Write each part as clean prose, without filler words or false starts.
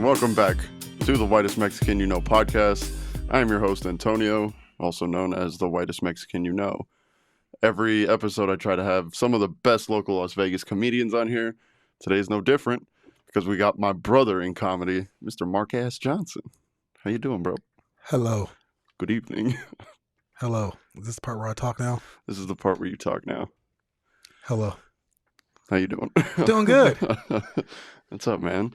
welcome back to the Whitest Mexican You Know podcast. I am your host, Antonio, also known as the Whitest Mexican You Know. Every episode, I try to have some of the best local Las Vegas comedians on here. Today's no different because we got my brother in comedy, Mr. Marc Johnson. How you doing, bro? Hello. Good evening. Hello. Is this the part where I talk now? This is the part where you talk now. Hello. How you doing? Doing good. What's up, man?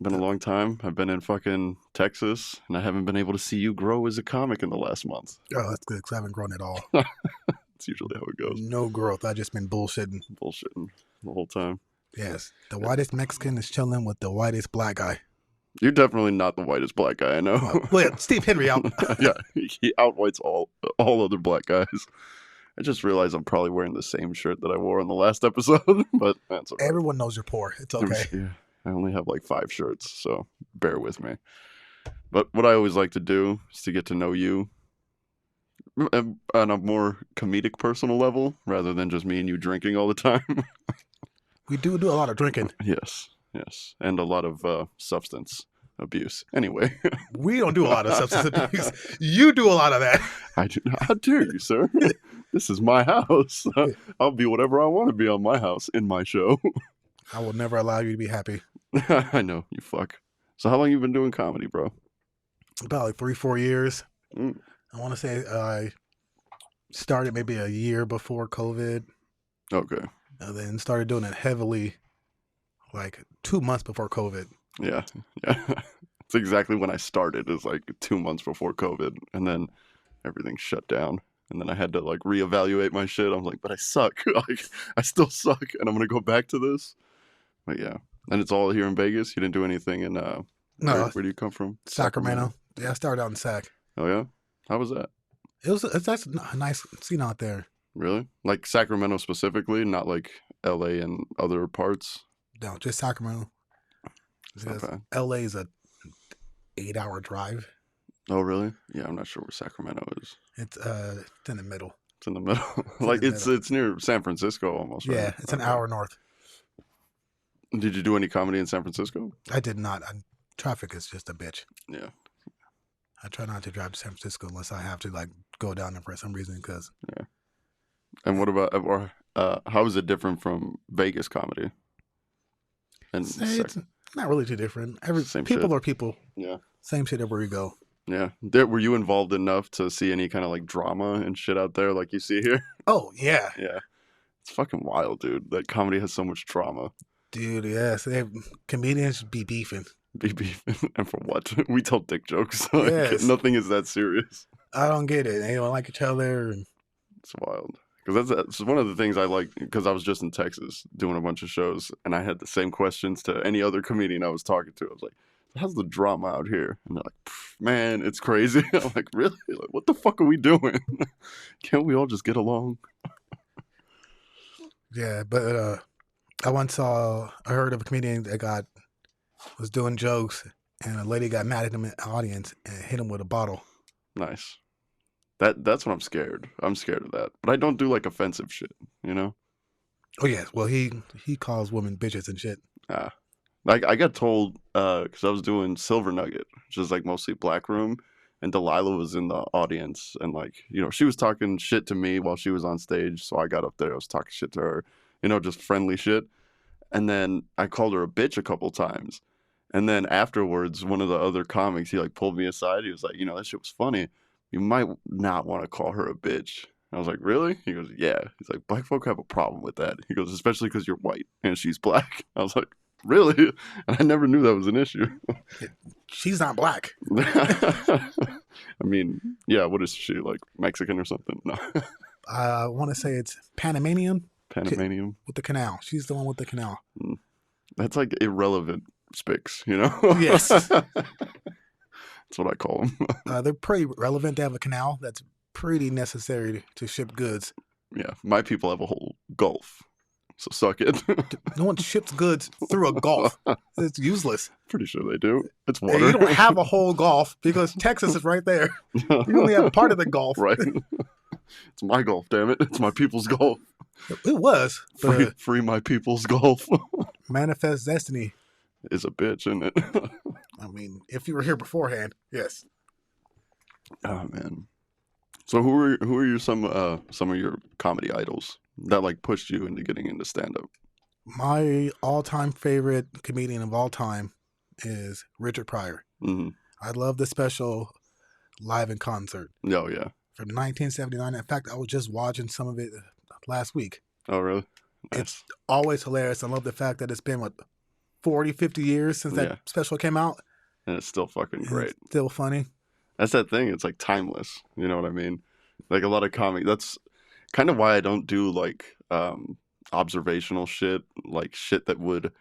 Been a long time. I've been in fucking Texas, and I haven't been able to see you grow as a comic in the last month. Oh, that's good because I haven't grown at all. That's usually how it goes. No growth. I just been bullshitting. Bullshitting the whole time. Yes. The whitest Mexican is chilling with the whitest black guy. You're definitely not the whitest black guy I know. Well, yeah, Steve Henry out. Yeah, he outwhites all other black guys. I just realized I'm probably wearing the same shirt that I wore in the last episode, but that's okay. Everyone knows you're poor. It's okay. Yeah, I only have like 5 shirts, so bear with me. But what I always like to do is to get to know you on a more comedic personal level rather than just me and you drinking all the time. We do a lot of drinking. Yes. And a lot of substance abuse. Anyway. We don't do a lot of substance abuse. You do a lot of that. I do not. How dare you, sir? This is my house. I'll be whatever I want to be on my house in my show. I will never allow you to be happy. I know, you fuck. So how long you been doing comedy, bro? About like 3-4 years. Mm. I want to say I started maybe a year before COVID. Okay. And then started doing it heavily like 2 months before COVID. Yeah. It's exactly when I started. It was like 2 months before COVID. And then everything shut down. And then I had to like reevaluate my shit. I was like, but I suck. Like, I still suck. And I'm going to go back to this. But yeah. And it's all here in Vegas? You didn't do anything in, No. where do you come from? Sacramento. Yeah, I started out in Sac. Oh, yeah? How was that? That's a nice scene out there. Really? Like Sacramento specifically, not like LA and other parts? No, just Sacramento. It's not bad. LA is a 8-hour drive. Oh, really? Yeah, I'm not sure where Sacramento is. It's in the middle. It's in the middle. Like it's near San Francisco almost, right? Yeah, it's an hour north. Did you do any comedy in San Francisco? I did not. Traffic is just a bitch. Yeah. I try not to drive to San Francisco unless I have to like go down there for some reason because. Yeah. And what about, or how is it different from Vegas comedy? And it's not really too different. Same people shit. Are people. Yeah. Same shit everywhere you go. Yeah. Were you involved enough to see any kind of like drama and shit out there like you see here? Oh, yeah. Yeah. It's fucking wild, dude. That comedy has so much drama. Dude, yes. Comedians be beefing. Be beefing. And for what? We tell dick jokes. Like, yes. Nothing is that serious. I don't get it. They don't like each other. It's wild. Because that's one of the things I like, because I was just in Texas doing a bunch of shows, and I had the same questions to any other comedian I was talking to. I was like, how's the drama out here? And they're like, man, it's crazy. I'm like, really? Like, what the fuck are we doing? Can't we all just get along? Yeah, but I heard of a comedian that was doing jokes, and a lady got mad at him in the audience and hit him with a bottle. Nice. That's what I'm scared. I'm scared of that. But I don't do like offensive shit, you know? Oh yeah. Well, he calls women bitches and shit. Like I got told because I was doing Silver Nugget, which is like mostly black room, and Delilah was in the audience, and like, you know, she was talking shit to me while she was on stage, so I got up there, I was talking shit to her, you know, just friendly shit. And then I called her a bitch a couple times. And then afterwards, one of the other comics, he like pulled me aside. He was like, you know, that shit was funny. You might not want to call her a bitch. I was like, really? He goes, yeah. He's like, black folk have a problem with that. He goes, especially because you're white and she's black. I was like, really? And I never knew that was an issue. She's not black. I mean, yeah, what is she, like Mexican or something? No. I want to say it's Panamanian. Panamanian? With the canal. She's the one with the canal. That's like irrelevant spics, you know? Yes. That's what I call them. They're pretty relevant to have a canal. That's pretty necessary to ship goods. Yeah, my people have a whole gulf, so suck it. No one ships goods through a gulf. It's useless. Pretty sure they do. It's water. You don't have a whole gulf because Texas is right there. You only have part of the gulf. Right. It's my gulf, damn it. It's my people's gulf. It was. Free my people's gulf. Manifest destiny. is a bitch, isn't it? I mean, if you were here beforehand, yes. Oh man. So who are your some of your comedy idols that like pushed you into getting into stand up? My all-time favorite comedian of all time is Richard Pryor. Mm-hmm. I love the special live in concert Oh yeah. from 1979. In fact, I was just watching some of it last week. Oh really? It's Nice. always hilarious. I love the fact that it's been, what, 40, 50 years since that Yeah. special came out, And it's still fucking and it's great. still funny. That's that thing. It's like timeless. You know what I mean? Like a lot of comedy. That's kind of why I don't do like observational shit, like shit that would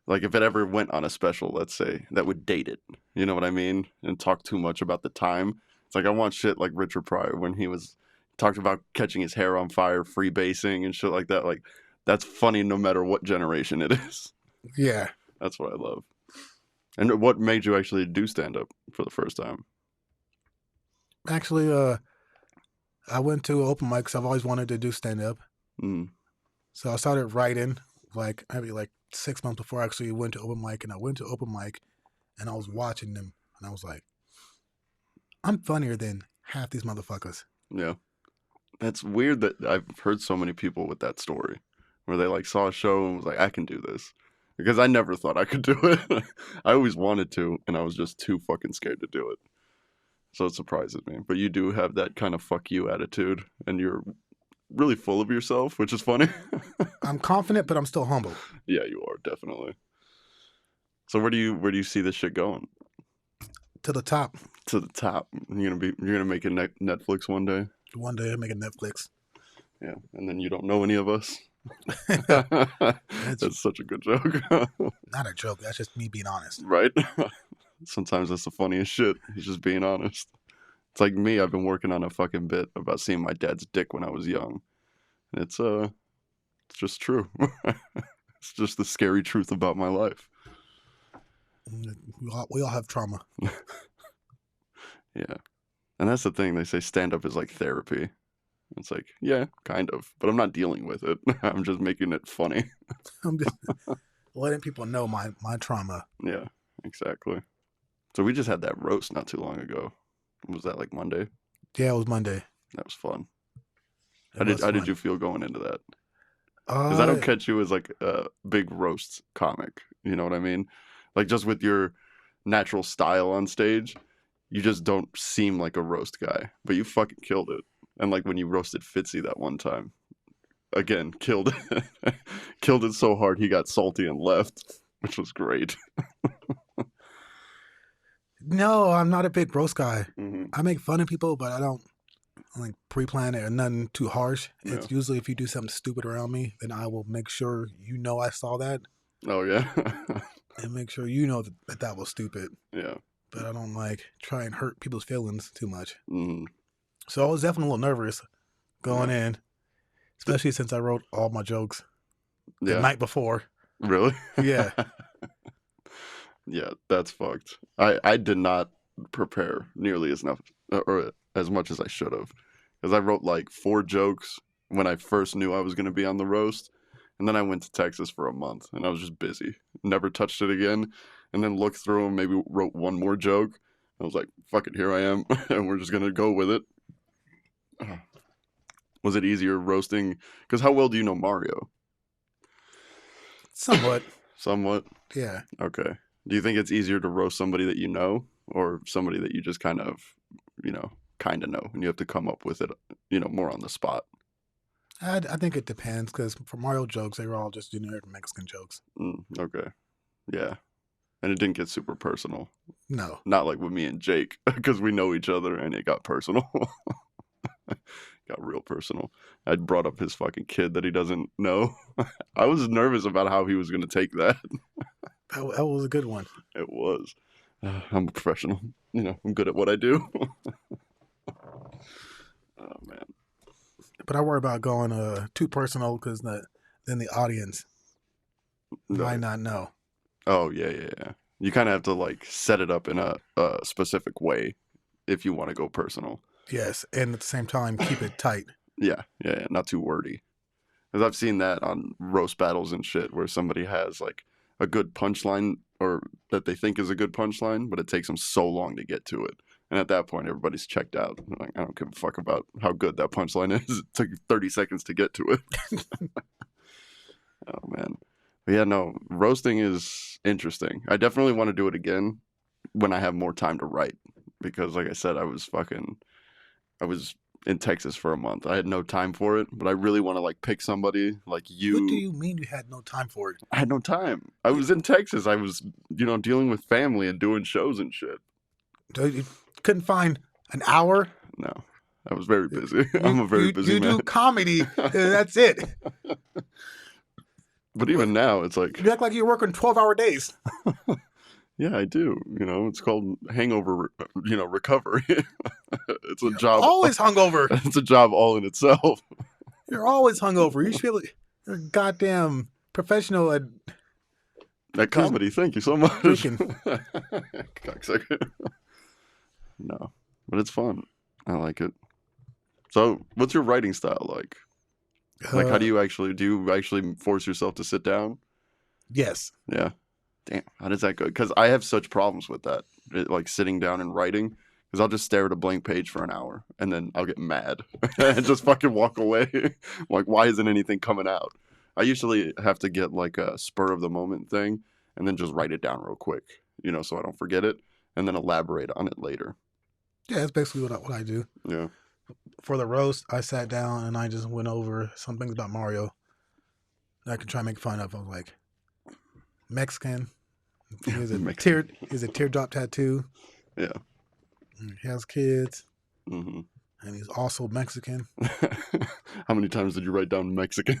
like if it ever went on a special, let's say, that would date it. You know what I mean? And talk too much about the time. It's like I want shit like Richard Pryor when he was talked about catching his hair on fire, freebasing and shit like that. Like that's funny no matter what generation it is. Yeah. That's what I love. And what made you actually do stand up for the first time? Actually, I went to open mics. I've always wanted to do stand up. Mm, So I started writing like maybe like 6 months before I actually went to open mic. And I went to open mic and I was watching them and I was like, I'm funnier than half these motherfuckers. yeah. That's weird that I've heard so many people with that story where they like saw a show and was like, I can do this. Because I never thought I could do it. I always wanted to, and I was just too fucking scared to do it. So it surprises me. But you do have that kind of fuck you attitude, and you're really full of yourself, which is funny. I'm confident, but I'm still humble. Yeah, you are, definitely. So where do you see this shit going? To the top. To the top. You're gonna make a Netflix one day. One day I'm making Netflix. Yeah, and then you don't know any of us. It's That's such a good joke. not a joke. That's just me being honest. Right? Sometimes that's the funniest shit. He's just being honest. It's like me, I've been working on a fucking bit about seeing my dad's dick when I was young. And it's just true. It's just the scary truth about my life. We all have trauma. Yeah. And that's the thing, they say stand up is like therapy. It's like, yeah, kind of. But I'm not dealing with it. I'm just making it funny. I'm just letting people know my trauma. Yeah, exactly. So we just had that roast not too long ago. Was that like Monday? Yeah, it was Monday. That was fun. It was How did fun. you feel going into that? Because I don't catch you as like a big roast comic. You know what I mean? Like just with your natural style on stage, you just don't seem like a roast guy. But you fucking killed it. And like when you roasted Fitzy that one time, again, killed it. Killed it so hard he got salty and left, which was great. No, I'm not a big roast guy. Hmm. I make fun of people, but I don't like pre-plan it or nothing too harsh. Yeah. It's usually if you do something stupid around me, then I will make sure you know I saw that Oh yeah. and make sure you know that was stupid. Yeah. But I don't like try and hurt people's feelings too much. Hmm. So I was definitely a little nervous going Yeah. in, especially since I wrote all my jokes the Yeah. night before. Really? Yeah. Yeah, that's fucked. I did not prepare nearly as enough or as much as I should have, because I wrote like 4 jokes when I first knew I was going to be on the roast, and then I went to Texas for a month and I was just busy, never touched it again, and then looked through them, maybe wrote one more joke. I was like, "Fuck it, here I am," and we're just gonna go with it. Was it easier roasting? Because how well do you know Mario? Somewhat. Somewhat. Yeah. Okay. Do you think it's easier to roast somebody that you know or somebody that you just kind of know and you have to come up with it, more on the spot? I think it depends because for Mario jokes, they were all just generic Mexican jokes. Okay. Yeah. And it didn't get super personal. No. Not like with me and Jake because we know each other and it got personal. Got real personal. I brought up his fucking kid that he doesn't know. I was nervous about how he was going to take that. That was a good one. It was. I'm a professional. I'm good at what I do. Oh, man. But I worry about going too personal because then the audience might not know. Oh, yeah. You kind of have to like set it up in a specific way if you want to go personal. Yes, and at the same time, keep it tight. Yeah, not too wordy. Because I've seen that on roast battles and shit where somebody has like a good punchline or that they think is a good punchline, but it takes them so long to get to it. And at that point, everybody's checked out. They're like, I don't give a fuck about how good that punchline is. It took you 30 seconds to get to it. Oh, man. But yeah, no, roasting is interesting. I definitely want to do it again when I have more time to write. Because, like I said, I was in Texas for a month. I had no time for it, but I really want to like pick somebody like What do you. you mean you had no time for it? I had no time. I was in Texas. I was, dealing with family and doing shows and shit. You couldn't find an hour? No, I was very busy. I'm a very busy You man. do comedy. That's it. But even now, it's like, You act like you're working 12-hour days. yeah, I do. It's called hangover, recovery. It's a You're job. always hungover. It's a job all in itself. You're always hungover. You should feel like you're a goddamn professional at That comedy. Thank you so much. drinking. Cocksucker. No, but it's fun. I like it. So, what's your writing style like? Like, how do you actually force yourself to sit down? Yes. Yeah. Damn, how does that go? Because I have such problems with that, like sitting down and writing. Because I'll just stare at a blank page for an hour, and then I'll get mad and just fucking walk away. Like, why isn't anything coming out? I usually have to get like a spur of the moment thing, and then just write it down real quick, so I don't forget it, and then elaborate on it later. Yeah, that's basically what I do. Yeah. For the roast, I sat down and I just went over some things about Mario that I could try and make fun of. I was like, Mexican. He has a teardrop tattoo. Yeah. He has kids. Mm-hmm. And he's also Mexican. How many times did you write down Mexican?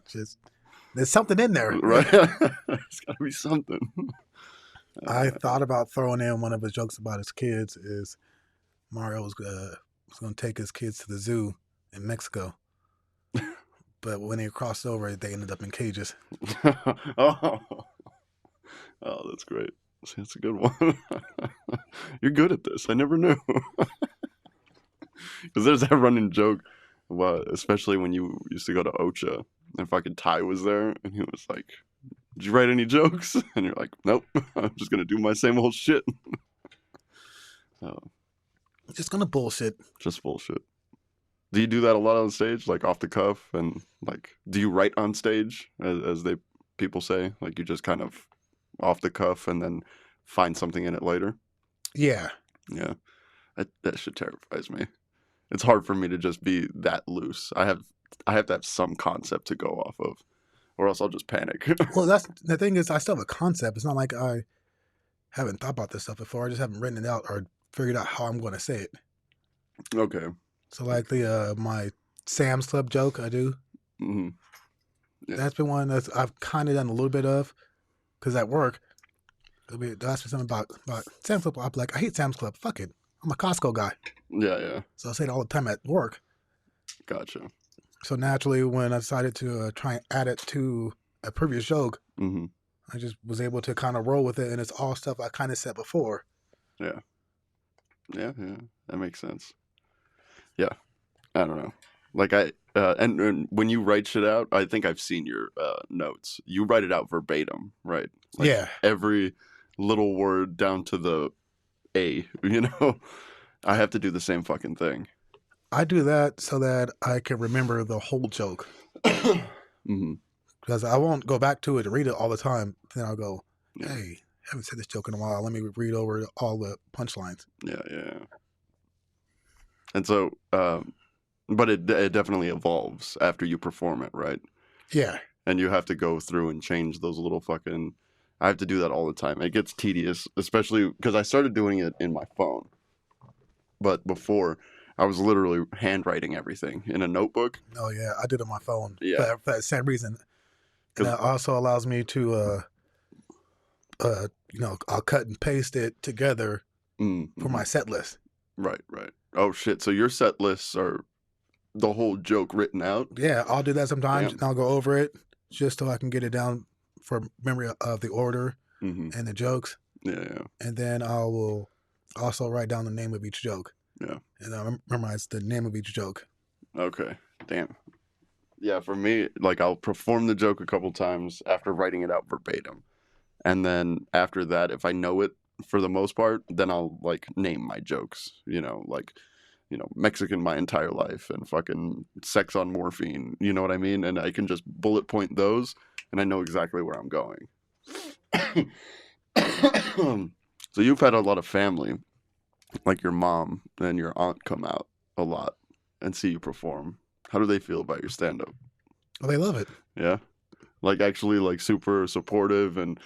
Just there's something in there, right? There's got to be something. I thought about throwing in one of his jokes about his kids is Mario was going to take his kids to the zoo in Mexico, but when they crossed over, they ended up in cages. Oh, that's great. See, that's a good one. You're good at this. I never knew. Because there's that running joke, especially when you used to go to Ocha, and fucking Ty was there, and he was like, "Did you write any jokes?" And you're like, "Nope, I'm just gonna do my same old shit." Oh, Just gonna bullshit. just bullshit. Do you do that a lot on stage, like off the cuff, and like, do you write on stage, as people say, like you just kind of off the cuff and then find something in it later? Yeah. Yeah, that shit terrifies me. It's hard for me to just be that loose. I have to have some concept to go off of, or else I'll just panic. Well, that's the thing is I still have a concept. It's not like I haven't thought about this stuff before. I just haven't written it out or figured out how I'm going to say it. Okay. So like the my Sam's Club joke I do. Mm-hmm. Yeah. That's been one that I've kind of done a little bit of, because at work, they'll ask me something about Sam's Club. I'll be like, I hate Sam's Club. Fuck it. I'm a Costco guy. Yeah. So I say it all the time at work. Gotcha. So naturally, when I decided to try and add it to a previous joke, Mm-hmm. I just was able to kind of roll with it, and it's all stuff I kind of said before. Yeah. That makes sense. Yeah, I don't know. Like and when you write shit out, I think I've seen your notes. You write it out verbatim, right? Like, yeah. Every little word down to the A. I have to do the same fucking thing. I do that so that I can remember the whole joke. Mm-hmm. Because I won't go back to it and read it all the time. Then I'll go, Yeah. hey, I haven't said this joke in a while. Let me read over all the punchlines. Yeah. And so, but it definitely evolves after you perform it, right? Yeah. And you have to go through and change those little fucking. I have to do that all the time. It gets tedious, especially because I started doing it in my phone. But before, I was literally handwriting everything in a notebook. Oh, yeah. I did it on my phone. Yeah. For that same reason. And that also allows me to, I'll cut and paste it together for my set list. Right. Oh, shit. So your set lists are the whole joke written out? Yeah, I'll do that sometimes. Damn. And I'll go over it just so I can get it down for memory of the order Mm-hmm. and the jokes. Yeah. And then I will also write down the name of each joke. Yeah. And I memorize the name of each joke. Okay. Damn. Yeah, for me, like I'll perform the joke a couple times after writing it out verbatim. And then after that, if I know it for the most part, then I'll like name my jokes, like, Mexican my entire life and fucking sex on morphine, you know what I mean? And I can just bullet point those and I know exactly where I'm going. So you've had a lot of family, like your mom and your aunt come out a lot and see you perform. How do they feel about your stand up? Well, they love it. Yeah. Like actually like super supportive and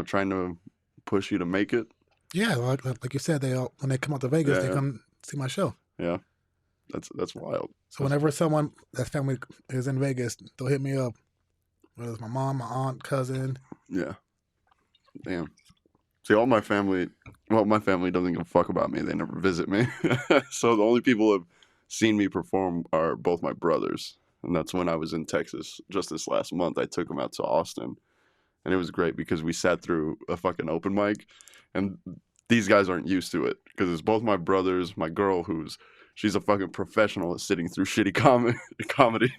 trying to push you to make it. Yeah, like you said, they all, when they come out to Vegas, Yeah, they yeah. come see my show. Yeah. That's wild. So whenever someone that family is in Vegas, they'll hit me up. Whether it's my mom, my aunt, cousin. Yeah. Damn. See, my family doesn't give a fuck about me. They never visit me. So the only people who have seen me perform are both my brothers. And that's when I was in Texas just this last month. I took them out to Austin. And it was great because we sat through a fucking open mic. And these guys aren't used to it because it's both my brothers, my girl, she's a fucking professional at sitting through shitty comedy.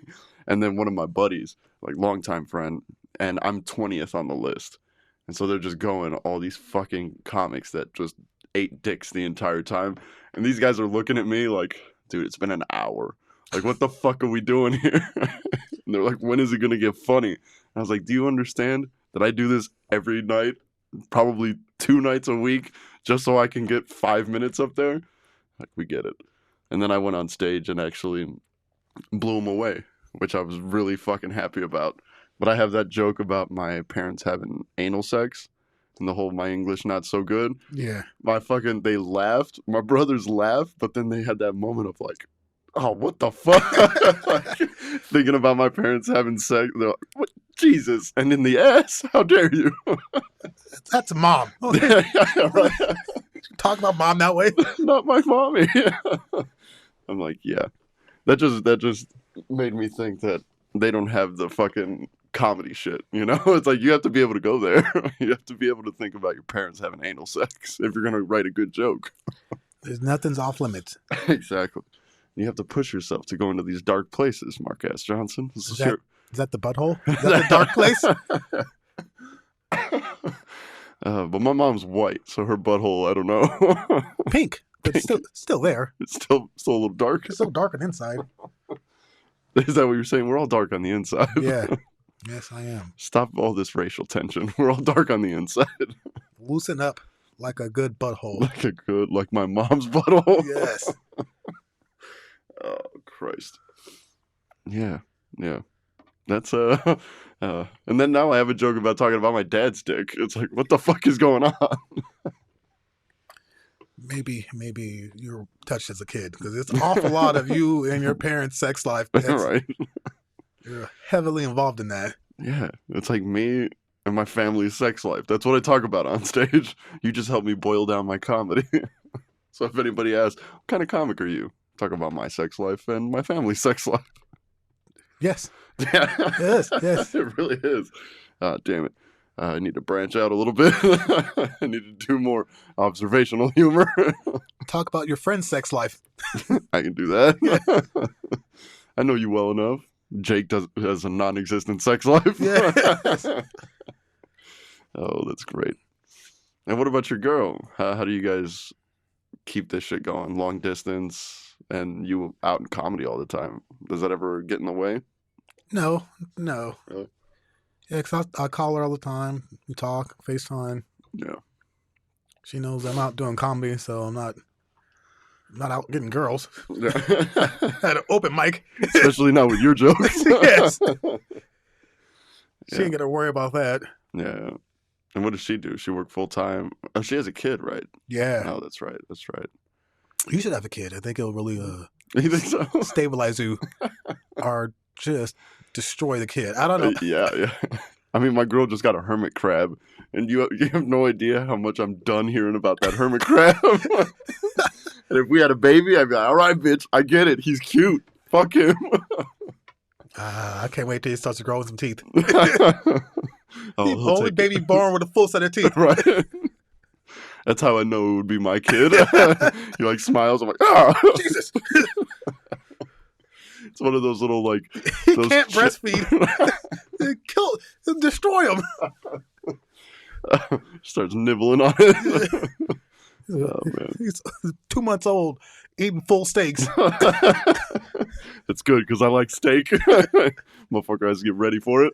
And then one of my buddies, like longtime friend. And I'm 20th on the list. And so they're just going all these fucking comics that just ate dicks the entire time. And these guys are looking at me like, dude, it's been an hour. Like, what the fuck are we doing here? And they're like, when is it going to get funny? And I was like, do you understand that I do this every night, probably 2 nights a week, just so I can get 5 minutes up there? Like, we get it. And then I went on stage and actually blew them away, which I was really fucking happy about. But I have that joke about my parents having anal sex and the whole my English not so good. Yeah. They laughed. My brothers laughed, but then they had that moment of like, oh, what the fuck? Like, thinking about my parents having sex. They're like, what? Jesus. And in the ass? How dare you? That's mom. Yeah, right. Talk about mom that way. Not my mommy. I'm like, yeah. That just made me think that they don't have the fucking comedy shit, It's like you have to be able to go there. You have to be able to think about your parents having anal sex if you're gonna write a good joke. There's nothing's off limits. Exactly. You have to push yourself to go into these dark places, Mark S. Johnson. Is that the butthole? Is that the dark place? But my mom's white, so her butthole, I don't know. Pink, but Pink. still there. It's still a little dark. It's still dark on the inside. Is that what you're saying? We're all dark on the inside. Yeah. Yes, I am. Stop all this racial tension. We're all dark on the inside. Loosen up like a good butthole. Like my mom's butthole. Yes. Oh, Christ. Yeah. That's and then now I have a joke about talking about my dad's dick. It's like, what the fuck is going on? Maybe you're touched as a kid because it's an awful lot of you and your parents' sex life. Right. You're heavily involved in that. Yeah, it's like me and my family's sex life. That's what I talk about on stage. You just help me boil down my comedy. So if anybody asks, what kind of comic are you? Talk about my sex life and my family's sex life. Yes. Yeah. Yes. It really is. Damn it. I need to branch out a little bit. I need to do more observational humor. Talk about your friend's sex life. I can do that. I know you well enough. Jake has a non-existent sex life. Yes. Oh, that's great. And what about your girl? How do you guys keep this shit going? Long distance and you out in comedy all the time. Does that ever get in the way? No. Really? Yeah, because I call her all the time. We talk, FaceTime. Yeah. She knows I'm out doing comedy, so I'm not out getting girls. Yeah. At an open mic. Especially not with your jokes. Yes. She Yeah. ain't got to worry about that. Yeah. And what does she do? She work full time? Oh, she has a kid, right? Yeah. Oh, that's right. You should have a kid. I think it'll really You think so? stabilize you or just destroy the kid. I don't know. Yeah. I mean, my girl just got a hermit crab, and you have no idea how much I'm done hearing about that hermit crab. And if we had a baby, I'd be like, all right, bitch, I get it. He's cute. Fuck him. I can't wait till he starts to grow some teeth. Oh, The only baby born with a full set of teeth. Right. That's how I know it would be my kid. He like smiles. I'm like, ah. Jesus. It's one of those little like He those can't breastfeed. Destroy him. Starts nibbling on it. Oh man, He's 2 months old, eating full steaks. It's good because I like steak. Motherfucker has to get ready for it.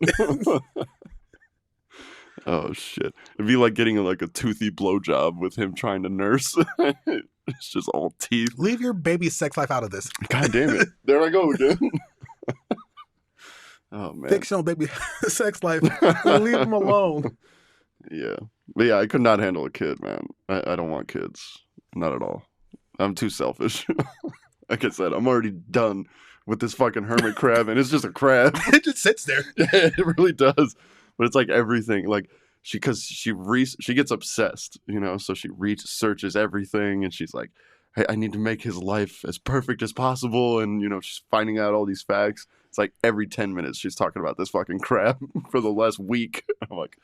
Oh shit! It'd be like getting like a toothy blowjob with him trying to nurse. It's just all teeth. Leave your baby's sex life out of this. God damn it! There I go again. Oh man, Fictional baby sex life. Leave him alone. Yeah, but yeah, I could not handle a kid, man. I don't want kids, not at all. I'm too selfish. Like I said, I'm already done with this fucking hermit crab, and it's just a crab. It just sits there. Yeah, it really does. But it's like everything, like she gets obsessed, you know. So she searches everything, and she's like, "Hey, I need to make his life as perfect as possible," and you know, she's finding out all these facts. It's like every 10 minutes she's talking about this fucking crab for the last week. I'm like,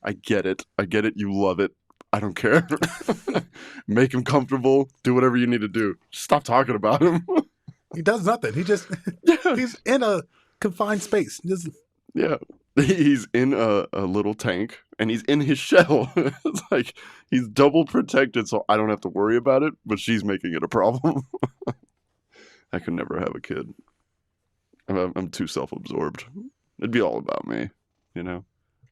I get it, you love it. I don't care. Make him comfortable. Do whatever you need to do. Just stop talking about him. He does nothing. He's in a confined space. Yeah. He's in a little tank and he's in his shell. It's like he's double protected so I don't have to worry about it, but she's making it a problem. I could never have a kid. I'm too self-absorbed. It'd be all about me, you know?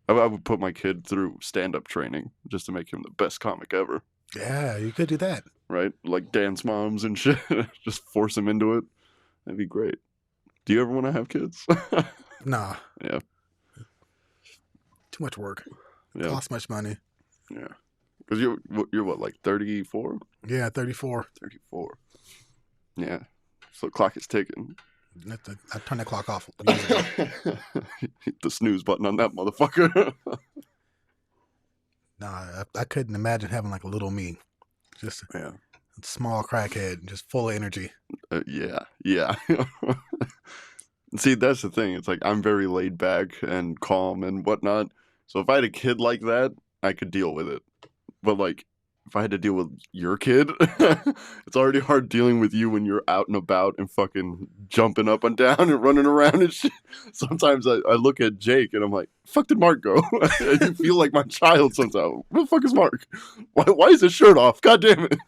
I would put my kid through stand-up training just to make him the best comic ever. Yeah, you could do that. Right? Like dance moms and shit. Just force him into it. That'd be great. Do you ever want to have kids? Nah. Yeah. Too much work. Yeah. Costs much money. Yeah. Because you're what, like 34? Yeah, 34. 34. Yeah. So the clock is ticking. I turned the clock off years ago. Hit the snooze button on that motherfucker. Nah, I couldn't imagine having like a little me. Just Yeah. a small crackhead, just full of energy. Yeah. See, that's the thing. It's like I'm very laid back and calm and whatnot. So if I had a kid like that, I could deal with it. But like, if I had to deal with your kid, it's already hard dealing with you when you're out and about and fucking jumping up and down and running around and shit. Sometimes I look at Jake and I'm like, fuck did Mark go? You feel like my child sometimes. Where the fuck is Mark? Why is his shirt off? God damn it.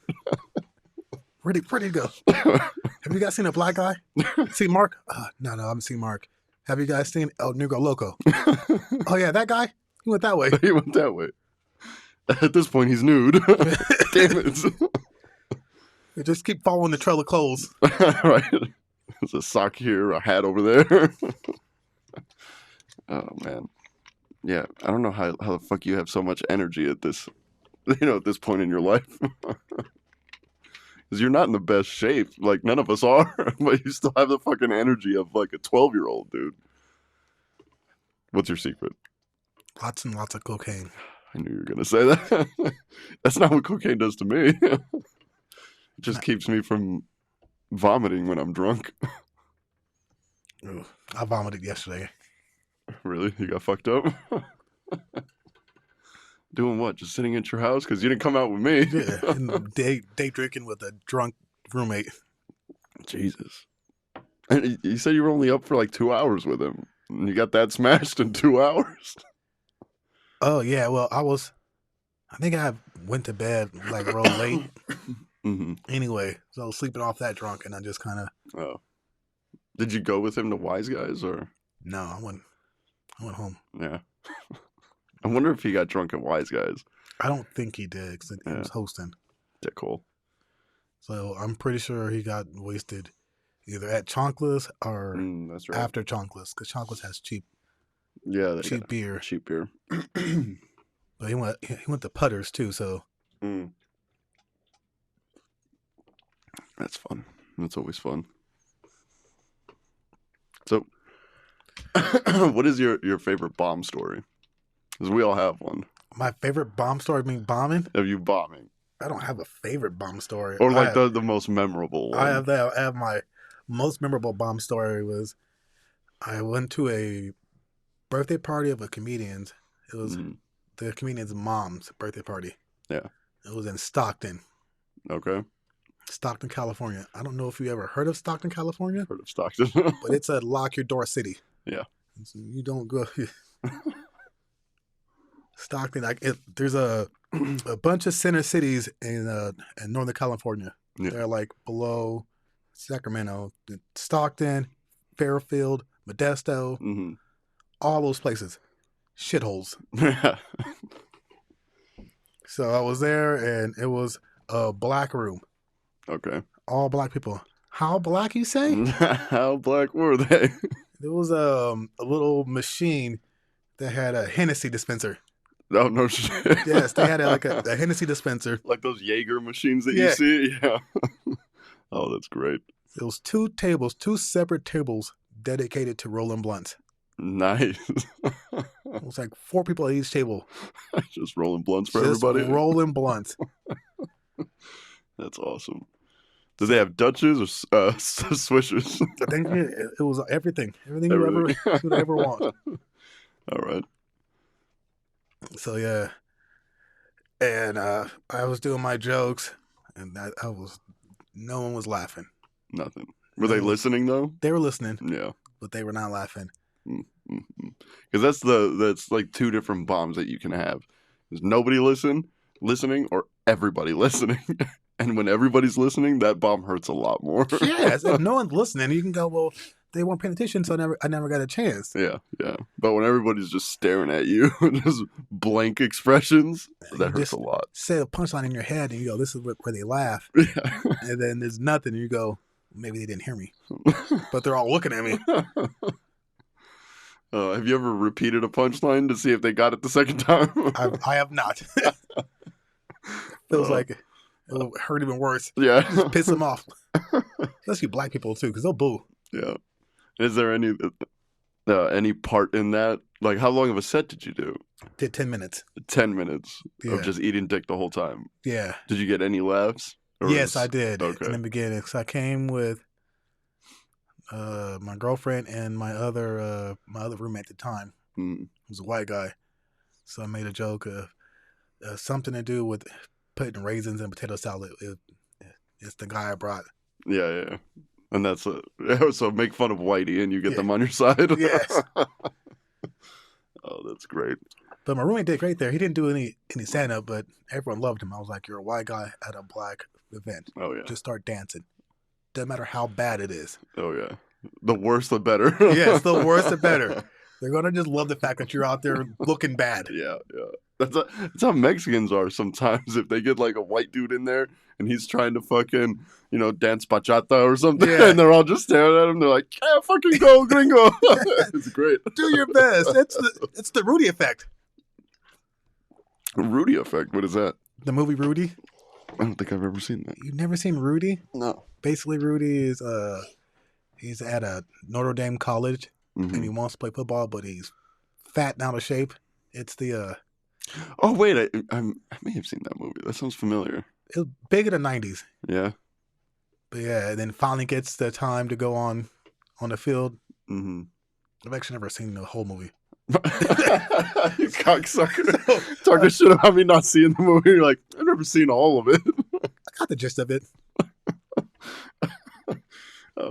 Where'd he go? Have you guys seen a black guy? See Mark? No, I haven't seen Mark. Have you guys seen El Negro Loco? Oh yeah, that guy? He went that way. He went that way. At this point, he's nude. Damn it. You just keep following the trail of clothes. Right. There's a sock here, a hat over there. Oh, man. Yeah, I don't know how the fuck you have so much energy at this, at this point in your life. Because you're not in the best shape. Like, none of us are. But you still have the fucking energy of, like, a 12-year-old, dude. What's your secret? Lots and lots of cocaine. I knew you were going to say that. That's not what cocaine does to me. It just keeps me from vomiting when I'm drunk. Ugh, I vomited yesterday. Really? You got fucked up? Doing what? Just sitting at your house? Because you didn't come out with me. Yeah, and day drinking with a drunk roommate. Jesus. And you said you were only up for like 2 hours with him. And you got that smashed in 2 hours? Oh, yeah. Well, I think I went to bed like real late. Mm-hmm. Anyway, so I was sleeping off that drunk and I just kind of. Oh. Did you go with him to Wise Guys or? No, I went home. Yeah. I wonder if he got drunk at Wise Guys. I don't think he did because he was hosting. Yeah, cool. So I'm pretty sure he got wasted either at Chonkla's or that's right. after Chonkla's because Chonkla's has cheap beer. Cheap beer. But he went to Putters too, so. That's fun. That's always fun. So, what is your favorite bomb story? Because we all have one. My favorite bomb story being bombing? Of you bombing. I don't have a favorite bomb story. Or like the most memorable one. I have that. I have my most memorable bomb story was I went to a birthday party of a comedian's. It was the comedian's mom's birthday party. Yeah. It was in Stockton. Okay. Stockton, California. I don't know if you ever heard of Stockton, California, Heard of Stockton? but it's a lock your door city. Yeah. So you don't go. Stockton, there's a bunch of center cities in Northern California. Yeah. They're like below Sacramento, Stockton, Fairfield, Modesto, Mm-hmm. all those places, shitholes. So I was there, and it was a black room, Okay. all black people. How black, you say? How black were they? There was a little machine that had a Hennessy dispenser. Oh, no shit. Yes, they had a Hennessy dispenser. Like those Jaeger machines that Yeah. you see? Yeah. Oh, that's great. It was two separate tables dedicated to rolling blunts. Nice. It was like 4 people at each table. Just rolling blunts for Just everybody? rolling blunts. That's awesome. Did they have Dutches or Swishers? I think it was everything. Everything you could ever want. All right. So, yeah. And I was doing my jokes, and no one was laughing. Nothing. Were they listening though? They were listening, Yeah. but they were not laughing. Because that's like 2 different bombs that you can have. There's nobody listening, or everybody listening. And when everybody's listening, that bomb hurts a lot more. Yes, if no one's listening, you can go, well, they weren't paying attention, so I never got a chance. Yeah. But when everybody's just staring at you, just blank expressions, that hurts a lot. Say a punchline in your head, and you go, this is where they laugh. Yeah. And then there's nothing, and you go, maybe they didn't hear me. But they're all looking at me. Have you ever repeated a punchline to see if they got it the second time? I have not. Feels like it will hurt even worse. Yeah. Just piss them off. Especially black people, too, because they'll boo. Yeah. Is there any part in that? Like, how long of a set did you do? Did 10 minutes. 10 minutes Yeah. of just eating dick the whole time. Yeah. Did you get any laughs? Yes, I did. Okay. In the beginning. So I came with my girlfriend and my other roommate at the time. Mm. He was a white guy. So I made a joke of something to do with putting raisins in potato salad. It's the guy I brought. Yeah. And that's it. So make fun of Whitey and you get them on your side. Yes. Oh, that's great. But my roommate did great there. He didn't do any stand-up, but everyone loved him. I was like, you're a white guy at a black event. Oh, yeah. Just start dancing. Doesn't matter how bad it is. Oh, yeah. The worse, the better. Yes, the worse, the better. They're going to just love the fact that you're out there looking bad. Yeah. That's how Mexicans are sometimes. If they get like a white dude in there and he's trying to fucking, dance bachata or something, Yeah. and they're all just staring at him, they're like, yeah, fucking go, gringo. It's great. Do your best. It's the Rudy effect. Rudy effect. What is that? The movie Rudy. I don't think I've ever seen that. You've never seen Rudy? No. Basically, Rudy is he's at a Notre Dame college and he wants to play football, but he's fat and out of shape. It's the Oh wait, I may have seen that movie. That sounds familiar. it was big in the 90s. Yeah. But yeah, and then finally gets the time to go on the field. Mm-hmm. I've actually never seen the whole movie. You cocksucker. Talking shit about me not seeing the movie. You're like, I've never seen all of it. I got the gist of it.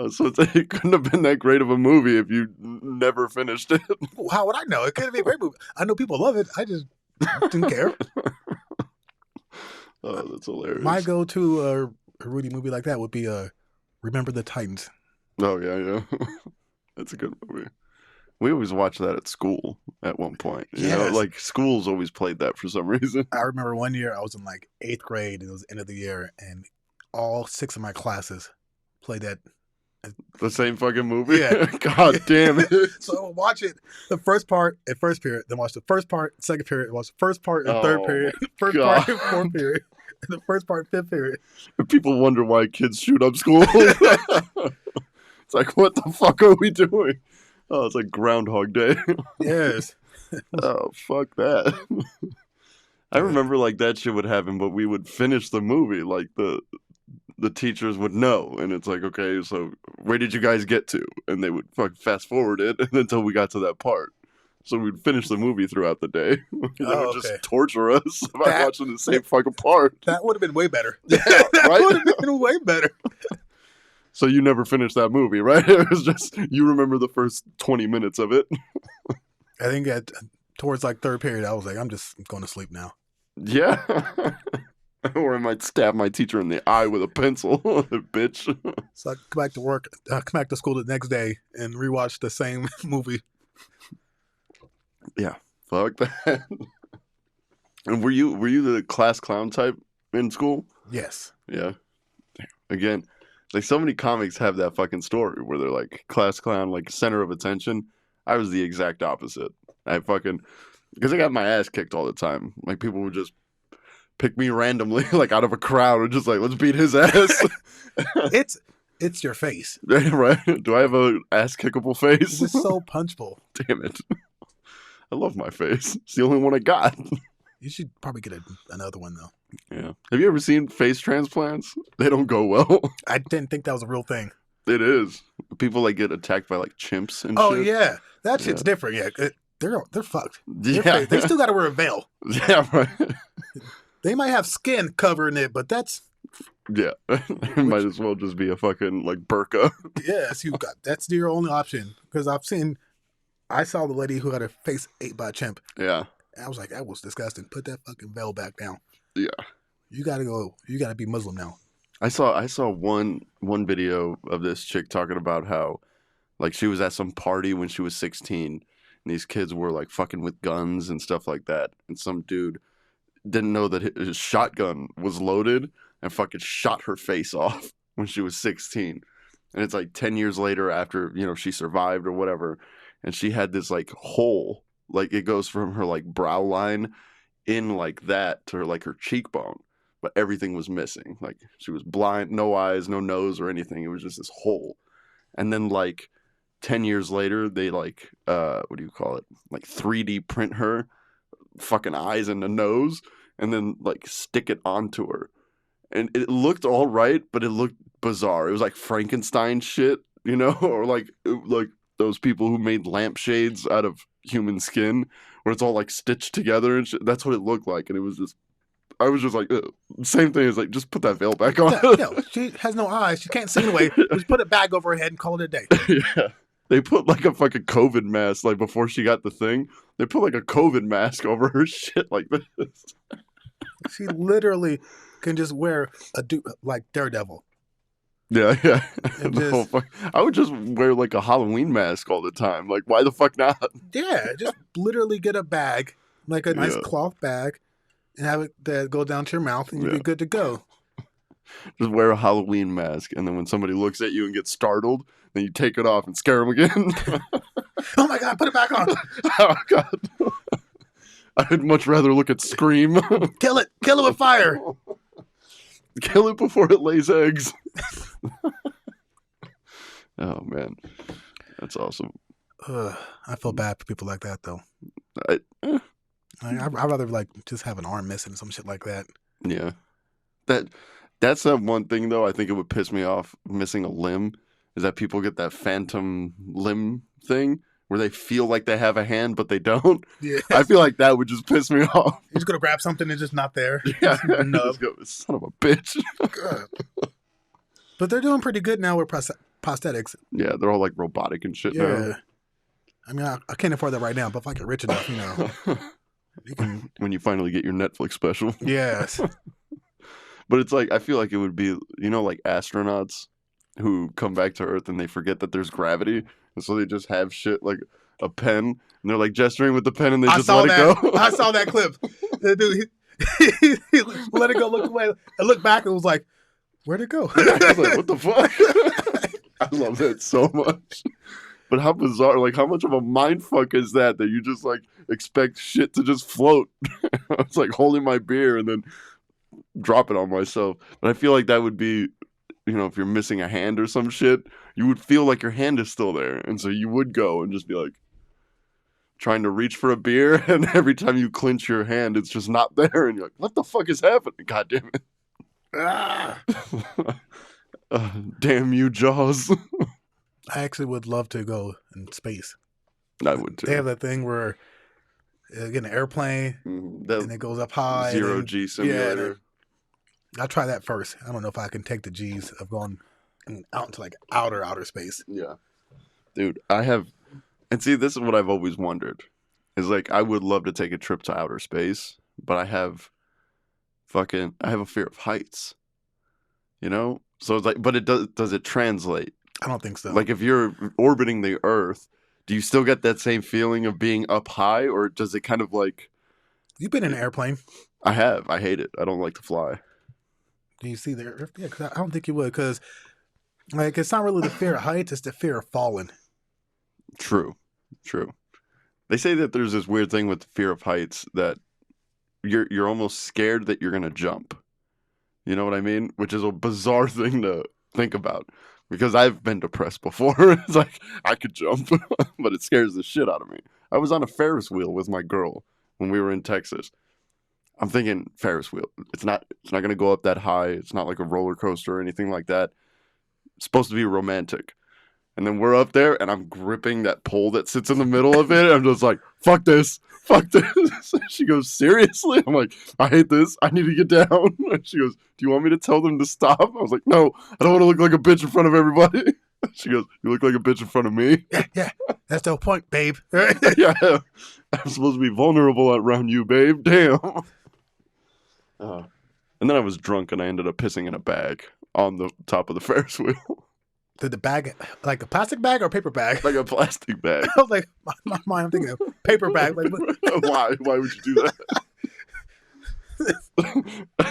So it couldn't have been that great of a movie if you never finished it. How would I know? It could be a great movie. I know people love it. I just didn't care. Oh, that's hilarious. My go-to a Rudy movie like that would be Remember the Titans. Oh, yeah. That's a good movie. We always watched that at school at one point. You know, Yes. like schools always played that for some reason. I remember one year I was in like 8th grade and it was the end of the year and all 6 of my classes played that. The same fucking movie? Yeah. God damn it. So I would watch it the first part at first period, then watch the first part, second period, watch the first part and third Oh, period, first God. part and fourth period, and the first part fifth period. People wonder why kids shoot up school. It's like, what the fuck are we doing? Oh, it's like Groundhog Day. Yes. Oh, fuck that. I remember like that shit would happen, but we would finish the movie. Like the teachers would know. And it's like, okay, so where did you guys get to? And they would fuck fast forward it until we got to that part. So we'd finish the movie throughout the day. They Oh, would okay. just torture us by That- watching the same fucking part. That would have been way better. Yeah, That right? would have been way better. So you never finished that movie, right? It was just, you remember the first 20 minutes of it. I think towards like third period, I was like, I'm just going to sleep now. Yeah. Or I might stab my teacher in the eye with a pencil, bitch. So I come back to work, come back to school the next day and rewatch the same movie. Yeah, fuck that. And were you the class clown type in school? Yes. Yeah. Again, like so many comics have that fucking story where they're like class clown, like center of attention. I was the exact opposite. Because I got my ass kicked all the time. Like people would just pick me randomly, like out of a crowd, and just like, let's beat his ass. It's your face. Right? Do I have a ass kickable face? It's just so punchable. Damn it. I love my face. It's the only one I got. You should probably get another one though. Yeah. Have you ever seen face transplants? They don't go well. I didn't think that was a real thing. It is. People like get attacked by like chimps and Oh shit. yeah, that shit's different. Yeah, they're fucked. Yeah. They still got to wear a veil. Yeah, right. They might have skin covering it, but that's Yeah. It might as well just be a fucking like burqa. yes. That's your only option because I saw the lady who had her face ate by a chimp. Yeah. And I was like, that was disgusting. Put that fucking veil back down. Yeah. You gotta go. You gotta be Muslim now. I saw one video of this chick talking about how like she was at some party when she was 16 and these kids were like fucking with guns and stuff like that, and some dude didn't know that his shotgun was loaded and fucking shot her face off when she was 16. And it's like 10 years later after, she survived or whatever, and she had this like hole, like it goes from her like brow line in like that to like her cheekbone, but everything was missing. Like she was blind, no eyes, no nose or anything. It was just this hole. And then like 10 years later, they like, what do you call it? Like 3D print her fucking eyes and a nose and then like stick it onto her. And it looked all right, but it looked bizarre. It was like Frankenstein shit, or like those people who made lampshades out of human skin where it's all like stitched together and shit. That's what it looked like. And it was just, I was just like, same thing as like, just put that veil back on. No, she has no eyes. She can't see anyway. Just put it back over her head and call it a day. Yeah. They put like a fucking COVID mask, like before she got the thing. They put like a COVID mask over her shit like this. She literally can just wear like Daredevil. Yeah. Just, I would just wear like a Halloween mask all the time. Like, why the fuck not? yeah, just literally get a bag, like a nice Yeah. cloth bag, and have it that go down to your mouth, and you'll be good to go. Just wear a Halloween mask, and then when somebody looks at you and gets startled, then you take it off and scare them again. Oh my god, put it back on! Oh god. I'd much rather look at Scream. Kill it with fire! Kill it before it lays eggs. Oh man, that's awesome. I feel bad for people like that though. I- I'd rather like just have an arm missing or some shit like that. Yeah, that's that one thing though. I think it would piss me off missing a limb is that people get that phantom limb thing where they feel like they have a hand but they don't. Yeah, I feel like that would just piss me off. you're just gonna grab something and just not there. Yeah, No. just go, son of a bitch. God. But they're doing pretty good now with prosthetics. Yeah, they're all like robotic and shit now. Yeah. I mean, I can't afford that right now, but if I get rich enough, you can. When you finally get your Netflix special. Yes. But it's like, I feel like it would be, like astronauts who come back to Earth and they forget that there's gravity. And so they just have shit like a pen and they're like gesturing with the pen and they just let it go. I saw that clip. The dude, he let it go, looked away, and looked back and was like, where'd it go? I was like, what the fuck? I love that so much. But how bizarre, like how much of a mind fuck is that you just like expect shit to just float? It's like holding my beer and then drop it on myself. But I feel like that would be, if you're missing a hand or some shit, you would feel like your hand is still there. And so you would go and just be like trying to reach for a beer. And every time you clench your hand, it's just not there. And you're like, what the fuck is happening? God damn it. Ah. Damn you, Jaws. I actually would love to go in space. I would They too. have that thing where you get an airplane The and it goes up high. And zero then, G yeah, and simulator. I'll try that first. I don't know if I can take the G's of going out into like outer space. Yeah, dude, I have, and see, this is what I've always wondered. Is like I would love to take a trip to outer space, but I have a fear of heights. You know, so it's like, but it does it translate? I don't think so. Like if you're orbiting the Earth, do you still get that same feeling of being up high, or does it kind of like? You've been in an airplane. I have. I hate it. I don't like to fly. Do you see the Earth? Yeah, because I don't think you would. Because like it's not really the fear of heights; it's the fear of falling. True. True. They say that there's this weird thing with fear of heights that you're almost scared that you're gonna jump. You know what I mean? Which is a bizarre thing to think about because I've been depressed before. It's like I could jump, but it scares the shit out of me. I was on a Ferris wheel with my girl when we were in Texas. I'm thinking Ferris wheel. It's not gonna go up that high. It's not like a roller coaster or anything like that. It's supposed to be romantic. And then we're up there, and I'm gripping that pole that sits in the middle of it. And I'm just like, fuck this. Fuck this. She goes, seriously? I'm like, I hate this. I need to get down. And she goes, do you want me to tell them to stop? I was like, no, I don't want to look like a bitch in front of everybody. She goes, you look like a bitch in front of me. Yeah, that's the whole point, babe. Yeah, I'm supposed to be vulnerable around you, babe. Damn. And then I was drunk, and I ended up pissing in a bag on the top of the Ferris wheel. Did the bag like a plastic bag or a paper bag? Like a plastic bag. I was like, my mind, I'm thinking of paper bag. Like, Why? Why would you do that?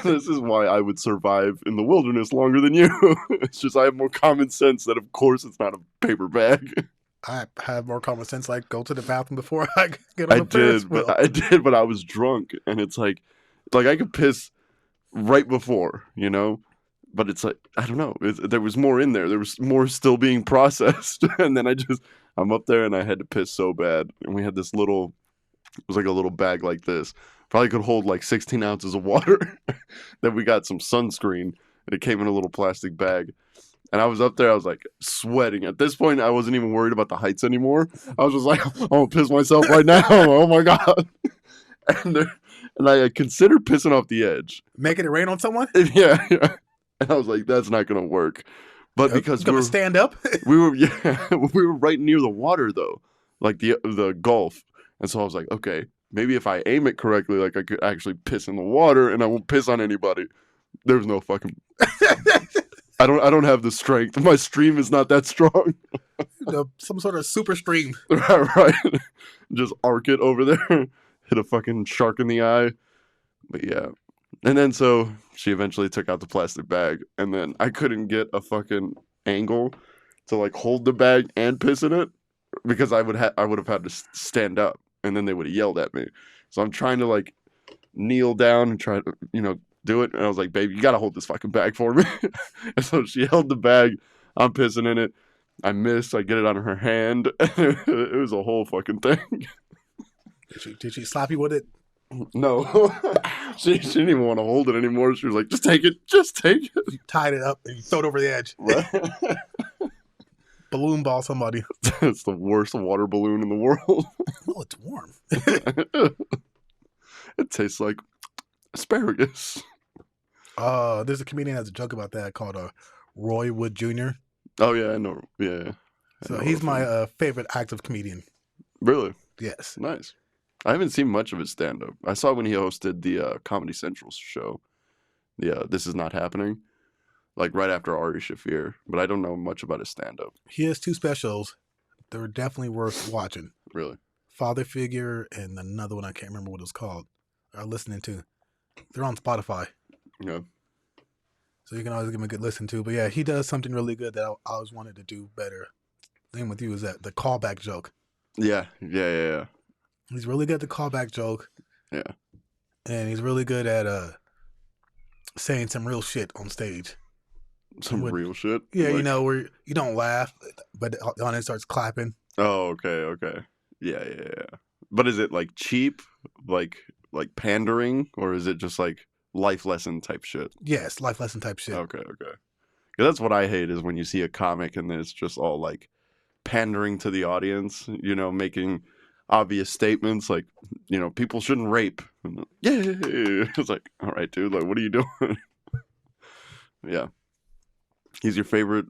This is why I would survive in the wilderness longer than you. It's just I have more common sense that, of course, it's not a paper bag. I have more common sense. Like, go to the bathroom before I get on I the Ferris did, wheel. but I did, but I was drunk, and it's like I could piss right before, you know. But it's like I don't know. There was more in there. There was more still being processed, and then I'm up there, and I had to piss so bad, and we had this little. It was like a little bag like this. Probably could hold like 16 ounces of water. Then we got some sunscreen, and it came in a little plastic bag. And I was up there, I was like sweating. At this point, I wasn't even worried about the heights anymore. I was just like, I'm gonna piss myself right now. Oh my God. And I considered pissing off the edge. Making it rain on someone? Yeah. And I was like, that's not gonna work. But because gonna stand up? we were right near the water though. Like the Gulf. And so I was like, okay, maybe if I aim it correctly, like I could actually piss in the water and I won't piss on anybody. There's no fucking I don't have the strength. My stream is not that strong. Some sort of super stream. Right. Just arc it over there. Hit a fucking shark in the eye. But yeah. And then so she eventually took out the plastic bag, and then I couldn't get a fucking angle to like hold the bag and piss in it because I would have had to stand up, and then they would have yelled at me. So I'm trying to like kneel down and try to do it, and I was like, "Babe, you gotta hold this fucking bag for me." And so she held the bag. I'm pissing in it. I miss. I get it on her hand. It was a whole fucking thing. Did she slap you with it? No, she didn't even want to hold it anymore. She was like, "Just take it, just take it." You tied it up and you throw it over the edge. Right? Balloon ball somebody. It's the worst water balloon in the world. Oh, it's warm. It tastes like asparagus. There's a comedian that has a joke about that called Roy Wood Jr. Oh yeah, I know. Yeah. So he's my favorite active comedian. Really? Yes. Nice. I haven't seen much of his stand-up. I saw when he hosted the Comedy Central show. The This Is Not Happening, like right after Ari Shaffir. But I don't know much about his stand-up. He has 2 specials. They're definitely worth watching. Really? Father Figure and another one I can't remember what it's called. Or listening to. They're on Spotify. Yeah. So you can always give him a good listen to. But yeah, he does something really good that I always wanted to do better. The thing with you is that the callback joke. Yeah. He's really good at the callback joke. Yeah. And he's really good at saying some real shit on stage. Some real shit? Yeah, like, where you don't laugh, but the audience starts clapping. Oh, okay. Yeah. But is it like cheap, like pandering, or is it just like life lesson type shit? Yes, life lesson type shit. Okay. 'Cause that's what I hate is when you see a comic and then it's just all like pandering to the audience, making obvious statements like, people shouldn't rape. Yeah, it's like, all right, dude, like, what are you doing? Yeah, he's your favorite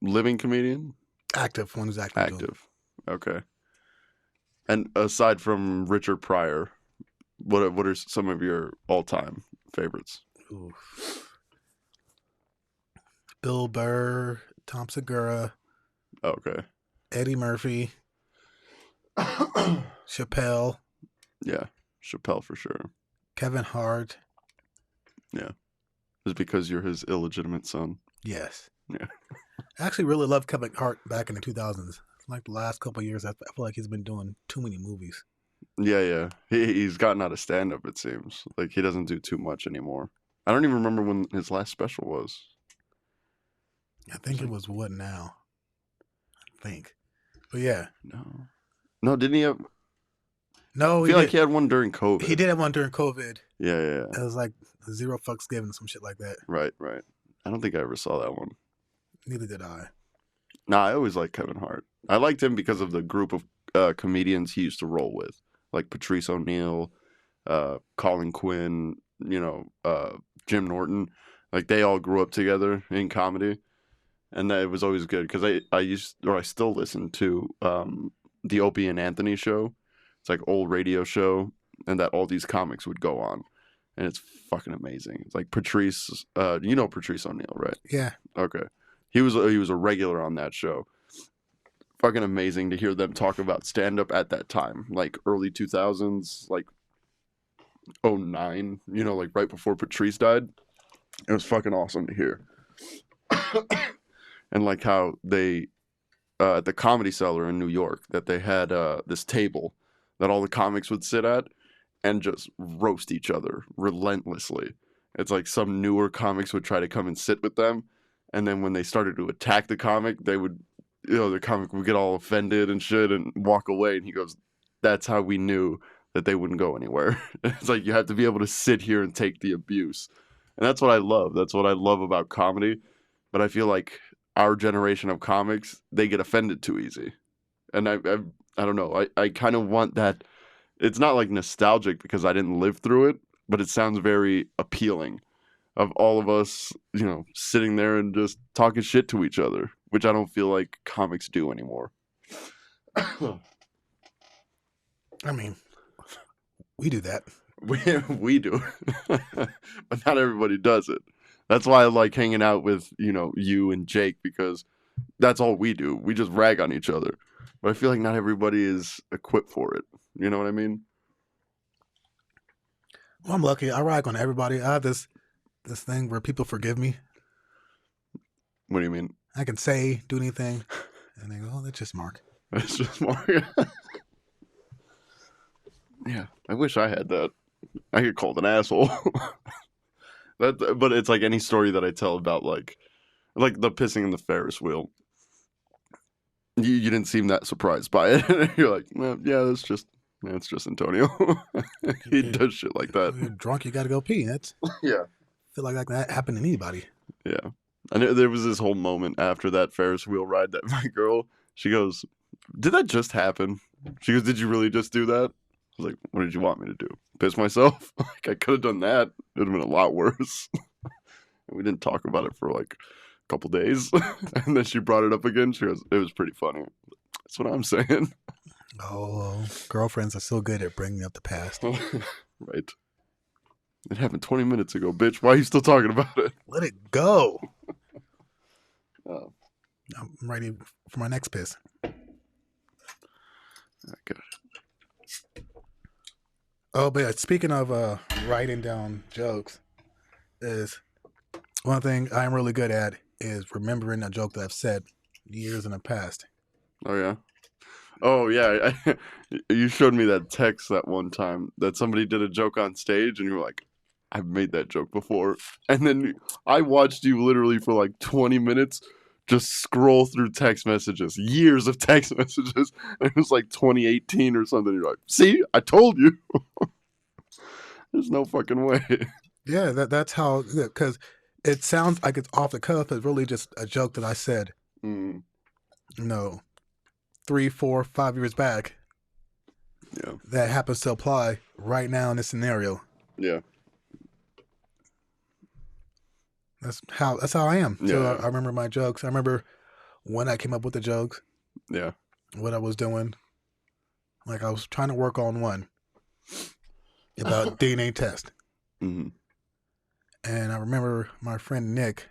living comedian? Active, one who's active. Active. Okay. And aside from Richard Pryor, what are some of your all-time favorites? Ooh. Bill Burr, Tom Segura, Okay. Eddie Murphy, Chappelle, Yeah, Chappelle for sure. Kevin Hart. Yeah. Is because you're his illegitimate son. Yes. Yeah. I actually really loved Kevin Hart back in the 2000s. Like the last couple of years, I feel like he's been doing too many movies. Yeah. He's gotten out of stand-up, it seems. Like, he doesn't do too much anymore. I don't even remember when his last special was. I think it was What Now? I think. But yeah. No, didn't he have... No, I feel like he had one during COVID. He did have one during COVID. Yeah. It was like 0 fucks given, some shit like that. Right. I don't think I ever saw that one. Neither did I. Nah, I always liked Kevin Hart. I liked him because of the group of comedians he used to roll with, like Patrice O'Neal, Colin Quinn, Jim Norton. Like, they all grew up together in comedy, and it was always good because I still listen to the Opie and Anthony show. It's like old radio show, and that all these comics would go on, and it's fucking amazing. It's like Patrice, Patrice O'Neal, right? Yeah. Okay. He was a regular on that show. Fucking amazing to hear them talk about stand-up at that time, like early 2000s, like 09, like right before Patrice died. It was fucking awesome to hear. And like how they, at the Comedy Cellar in New York, that they had this table that all the comics would sit at and just roast each other relentlessly. It's like some newer comics would try to come and sit with them, and then when they started to attack the comic, they would, the comic would get all offended and shit and walk away. And he goes, "That's how we knew that they wouldn't go anywhere." It's like, you have to be able to sit here and take the abuse. And that's what I love. That's what I love about comedy. But I feel like our generation of comics, they get offended too easy. And I don't know. I kind of want that. It's not like nostalgic because I didn't live through it, but it sounds very appealing of all of us, sitting there and just talking shit to each other, which I don't feel like comics do anymore. I mean, we do that. We do. But not everybody does it. That's why I like hanging out with, you and Jake, because that's all we do. We just rag on each other. But I feel like not everybody is equipped for it. You know what I mean? Well, I'm lucky. I rag on everybody. I have this thing where people forgive me. What do you mean? I can do anything, and they go, "Oh, that's just Mark." That's just Mark. Yeah, I wish I had that. I get called an asshole. But it's like any story that I tell about, like the pissing in the Ferris wheel. You didn't seem that surprised by it. You're like, well, yeah, that's just Antonio. He does shit like that. You're drunk, you got to go pee. That's Yeah. I feel like that happened to anybody. Yeah. And there was this whole moment after that Ferris wheel ride that my girl, she goes, "Did that just happen?" She goes, "Did you really just do that?" I was like, "What did you want me to do? Piss myself?" Like, I could have done that. It would have been a lot worse. And we didn't talk about it for like a couple days. And then she brought it up again. She goes, "It was pretty funny." That's what I'm saying. Oh, girlfriends are so good at bringing up the past. Right. It happened 20 minutes ago, bitch. Why are you still talking about it? Let it go. Oh. I'm ready for my next piss. Okay. Oh, but yeah, speaking of writing down jokes, is one thing I'm really good at is remembering a joke that I've said years in the past. Oh, yeah? Oh, yeah. You showed me that text that one time that somebody did a joke on stage, and you were like, "I've made that joke before." And then I watched you literally for like 20 minutes just scroll through text messages, years of text messages. And it was like 2018 or something. You're like, "See, I told you." There's no fucking way. Yeah, that's how, because it sounds like it's off the cuff, but it's really just a joke that I said. Mm. No. 3, 4, 5 years back Yeah. that happens to apply right now in this scenario. Yeah. That's how I am. So Yeah. I remember my jokes. I remember when I came up with the jokes, Yeah. what I was doing. Like I was trying to work on one about DNA test. Mm-hmm. And I remember my friend Nick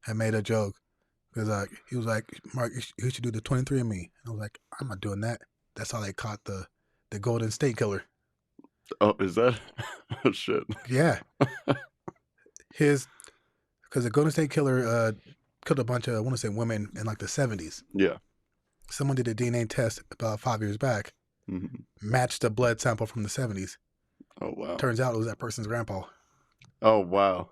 had made a joke because he was like, Mark, you should do the 23andMe. And I was like, I'm not doing that. That's how they caught the Golden State Killer. Oh, is that? Oh, shit. Yeah. Because the Golden State Killer killed a bunch of, I want to say, women in like the 70s. Yeah. Someone did a DNA test about 5 years back, matched a blood sample from the 70s. Oh, wow. Turns out it was that person's grandpa. Oh, wow.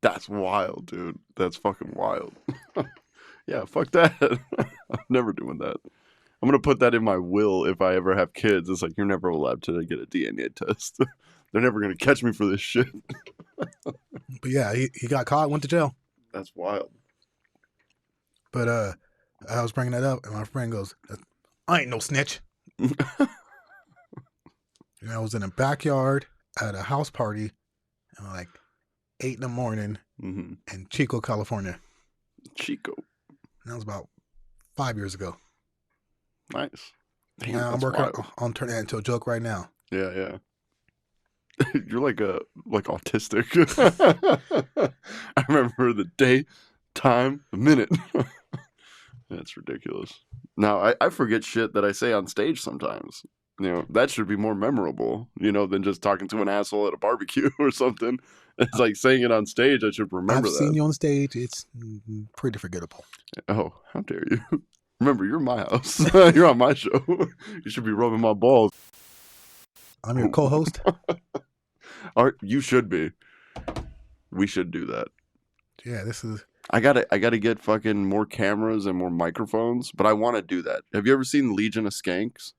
That's wild, dude. That's fucking wild. Yeah, fuck that. I'm never doing that. I'm going to put that in my will if I ever have kids. It's like, you're never allowed to get a DNA test. They're never going to catch me for this shit. But yeah, he got caught, went to jail. That's wild. But I was bringing that up, and my friend goes, I ain't no snitch. And I was in a backyard at a house party at like 8 in the morning in Chico, California. Chico. And that was about 5 years ago. Nice. Damn, Now I'm working on turning that into a joke right now. Yeah, yeah. You're like autistic. I remember the day, time, the minute. That's ridiculous. Now, I forget shit that I say on stage sometimes. You know, that should be more memorable, than just talking to an asshole at a barbecue or something. It's like saying it on stage. I should remember that. I've seen you on stage. It's pretty forgettable. Oh, how dare you. Remember, you're in my house. You're on my show. You should be rubbing my balls. I'm your co-host. You should be. We should do that. Yeah, this is... I gotta get fucking more cameras and more microphones, but I want to do that. Have you ever seen Legion of Skanks?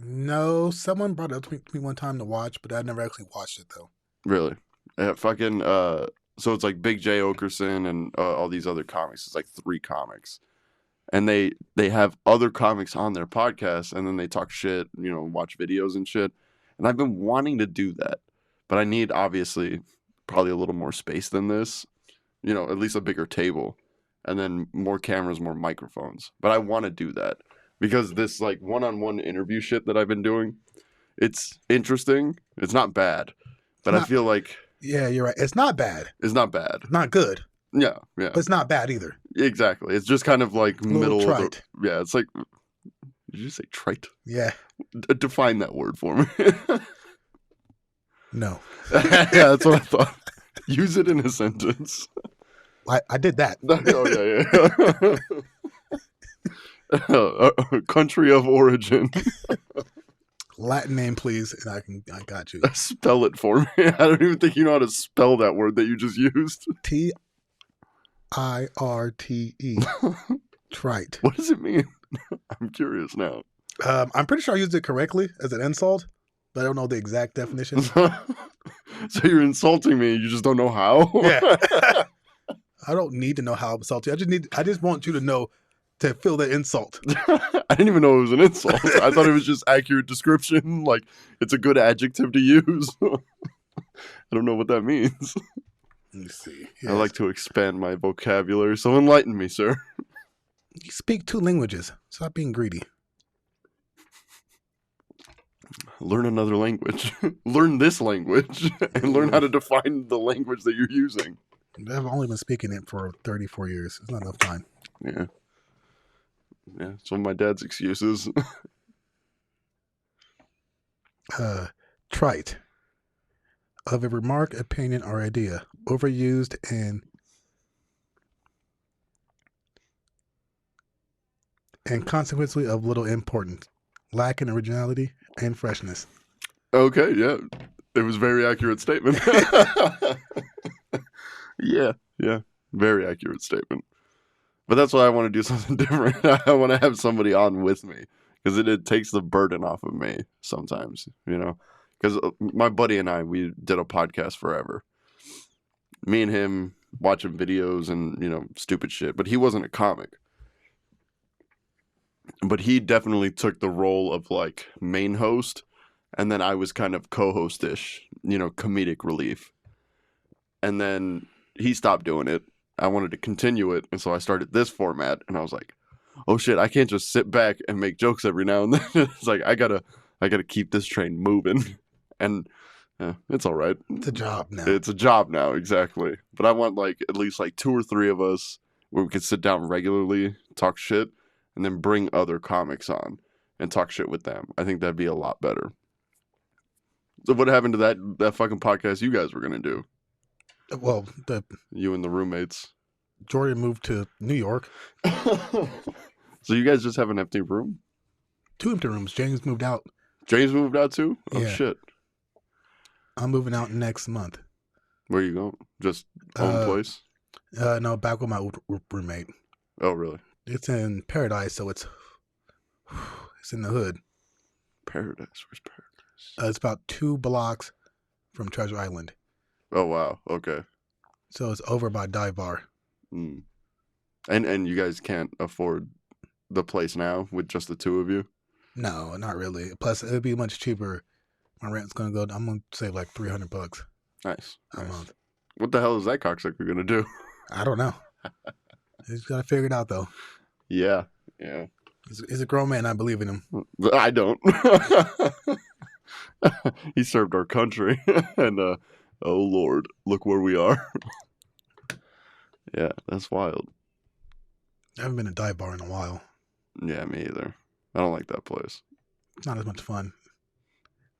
No, someone brought it up to me one time to watch, but I never actually watched it though. Really? So it's like Big J Okerson and all these other comics. It's like 3 comics. And they have other comics on their podcast, and then they talk shit, watch videos and shit. And I've been wanting to do that, but I need, obviously, probably a little more space than this. At least a bigger table, and then more cameras, more microphones. But I want to do that because this like one-on-one interview shit that I've been doing, it's interesting. It's not bad, but I feel like... Yeah, you're right. It's not bad. It's not bad. Not good. Yeah, yeah. But it's not bad either. Exactly. It's just kind of like middle. Trite. Yeah, it's like... Did you say trite? Yeah. Define that word for me. No. Yeah, that's what I thought. Use it in a sentence. I did that. Oh, yeah. Country of origin. Latin name, please, and I got you. Spell it for me. I don't even think you know how to spell that word that you just used. T-I-R-T-E. Trite. What does it mean? I'm curious now. I'm pretty sure I used it correctly as an insult, but I don't know the exact definition. So you're insulting me. You just don't know how? Yeah. I don't need to know how I'm insulting. I just want you to know to feel the insult. I didn't even know it was an insult. I thought it was just accurate description. Like, it's a good adjective to use. I don't know what that means. Let me see. Yes. I like to expand my vocabulary, so enlighten me, sir. You speak 2 languages. Stop being greedy. Learn another language. Learn this language and learn how to define the language that you're using. I've only been speaking it for 34 years. It's not enough time. Yeah. Yeah, it's one of my dad's excuses. Trite. Of a remark, opinion, or idea. Overused and consequently of little importance. Lacking originality and freshness. Okay, yeah. It was a very accurate statement. Yeah. Very accurate statement. But that's why I want to do something different. I want to have somebody on with me. Because it takes the burden off of me sometimes, Because my buddy and I, we did a podcast forever. Me and him watching videos and, stupid shit. But he wasn't a comic. but he definitely took the role of like main host, and then I was kind of co-host-ish, comedic relief. And then he stopped doing it. I wanted to continue it, and so I started this format, and I was like, oh shit, I can't just sit back and make jokes every now and then. It's like I gotta keep this train moving. And it's all right. It's a job now. It's a job now, exactly. But I want like at least like 2 or 3 of us where we could sit down regularly, talk shit, and then bring other comics on and talk shit with them. I think that'd be a lot better. So what happened to that fucking podcast you guys were gonna do? Well, You and the roommates. Jordan moved to New York. So you guys just have an empty room? 2 empty rooms. James moved out. James moved out too? Oh Yeah. shit. I'm moving out next month. Where you going? Just home place? No, back with my old roommate. Oh really? It's in Paradise, so it's in the hood. Paradise. Where's Paradise? It's about 2 blocks from Treasure Island. Oh wow. Okay. So it's over by Dive Bar. Mm. And you guys can't afford the place now with just the 2 of you? No, not really. Plus, it'd be much cheaper. My rent's gonna go. I'm gonna save like $300 Nice. a month. What the hell is that cocksucker gonna do? I don't know. He's gotta figure it out though. Yeah. He's a grown man. I believe in him. I don't. He served our country, and oh Lord, look where we are. Yeah, that's wild. I haven't been to Dive Bar in a while. Yeah, me either. I don't like that place. It's not as much fun.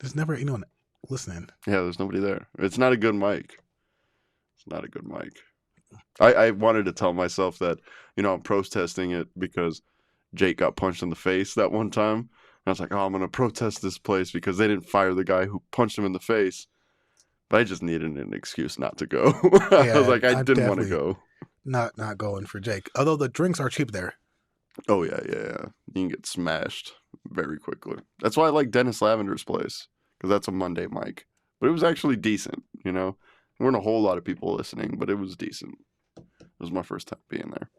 There's never anyone listening. Yeah, there's nobody there. It's not a good mic. It's not a good mic. I wanted to tell myself that, I'm protesting it because Jake got punched in the face that one time. And I was like, oh, I'm going to protest this place because they didn't fire the guy who punched him in the face. But I just needed an excuse not to go. I was like, I didn't want to go. Not going for Jake. Although the drinks are cheap there. Oh, yeah. You can get smashed very quickly. That's why I like Dennis Lavender's place, because that's a Monday mic. But it was actually decent, There weren't a whole lot of people listening, but it was decent. It was my first time being there.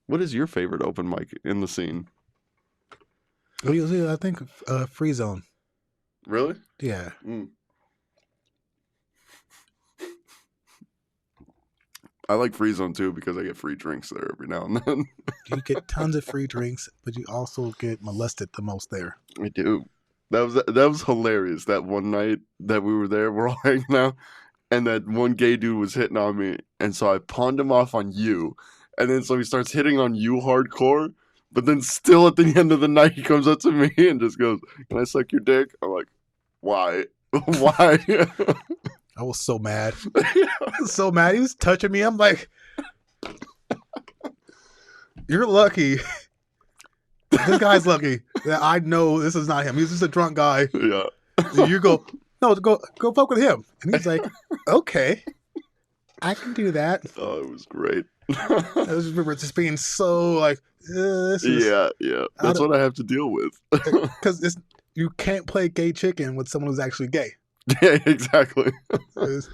What is your favorite open mic in the scene? I think Free Zone. Really? Yeah. I like Free Zone too because I get free drinks there every now and then. You get tons of free drinks, but you also get molested the most there. I do. That was hilarious. That one night that we were there, we're all hanging out, and that one gay dude was hitting on me, and so I pawned him off on you, and then so he starts hitting on you hardcore, but then still at the end of the night he comes up to me and just goes, "Can I suck your dick?" I'm like, "Why? Why?" I was so mad. So mad. He was touching me. I'm like, you're lucky. This guy's lucky that I know this is not him. He's just a drunk guy. Yeah. You go fuck with him. And he's like, okay, I can do that. Oh, it was great. I just remember just being so like, this is, yeah. That's what I have to deal with. Because you can't play gay chicken with someone who's actually gay. Yeah, exactly. Because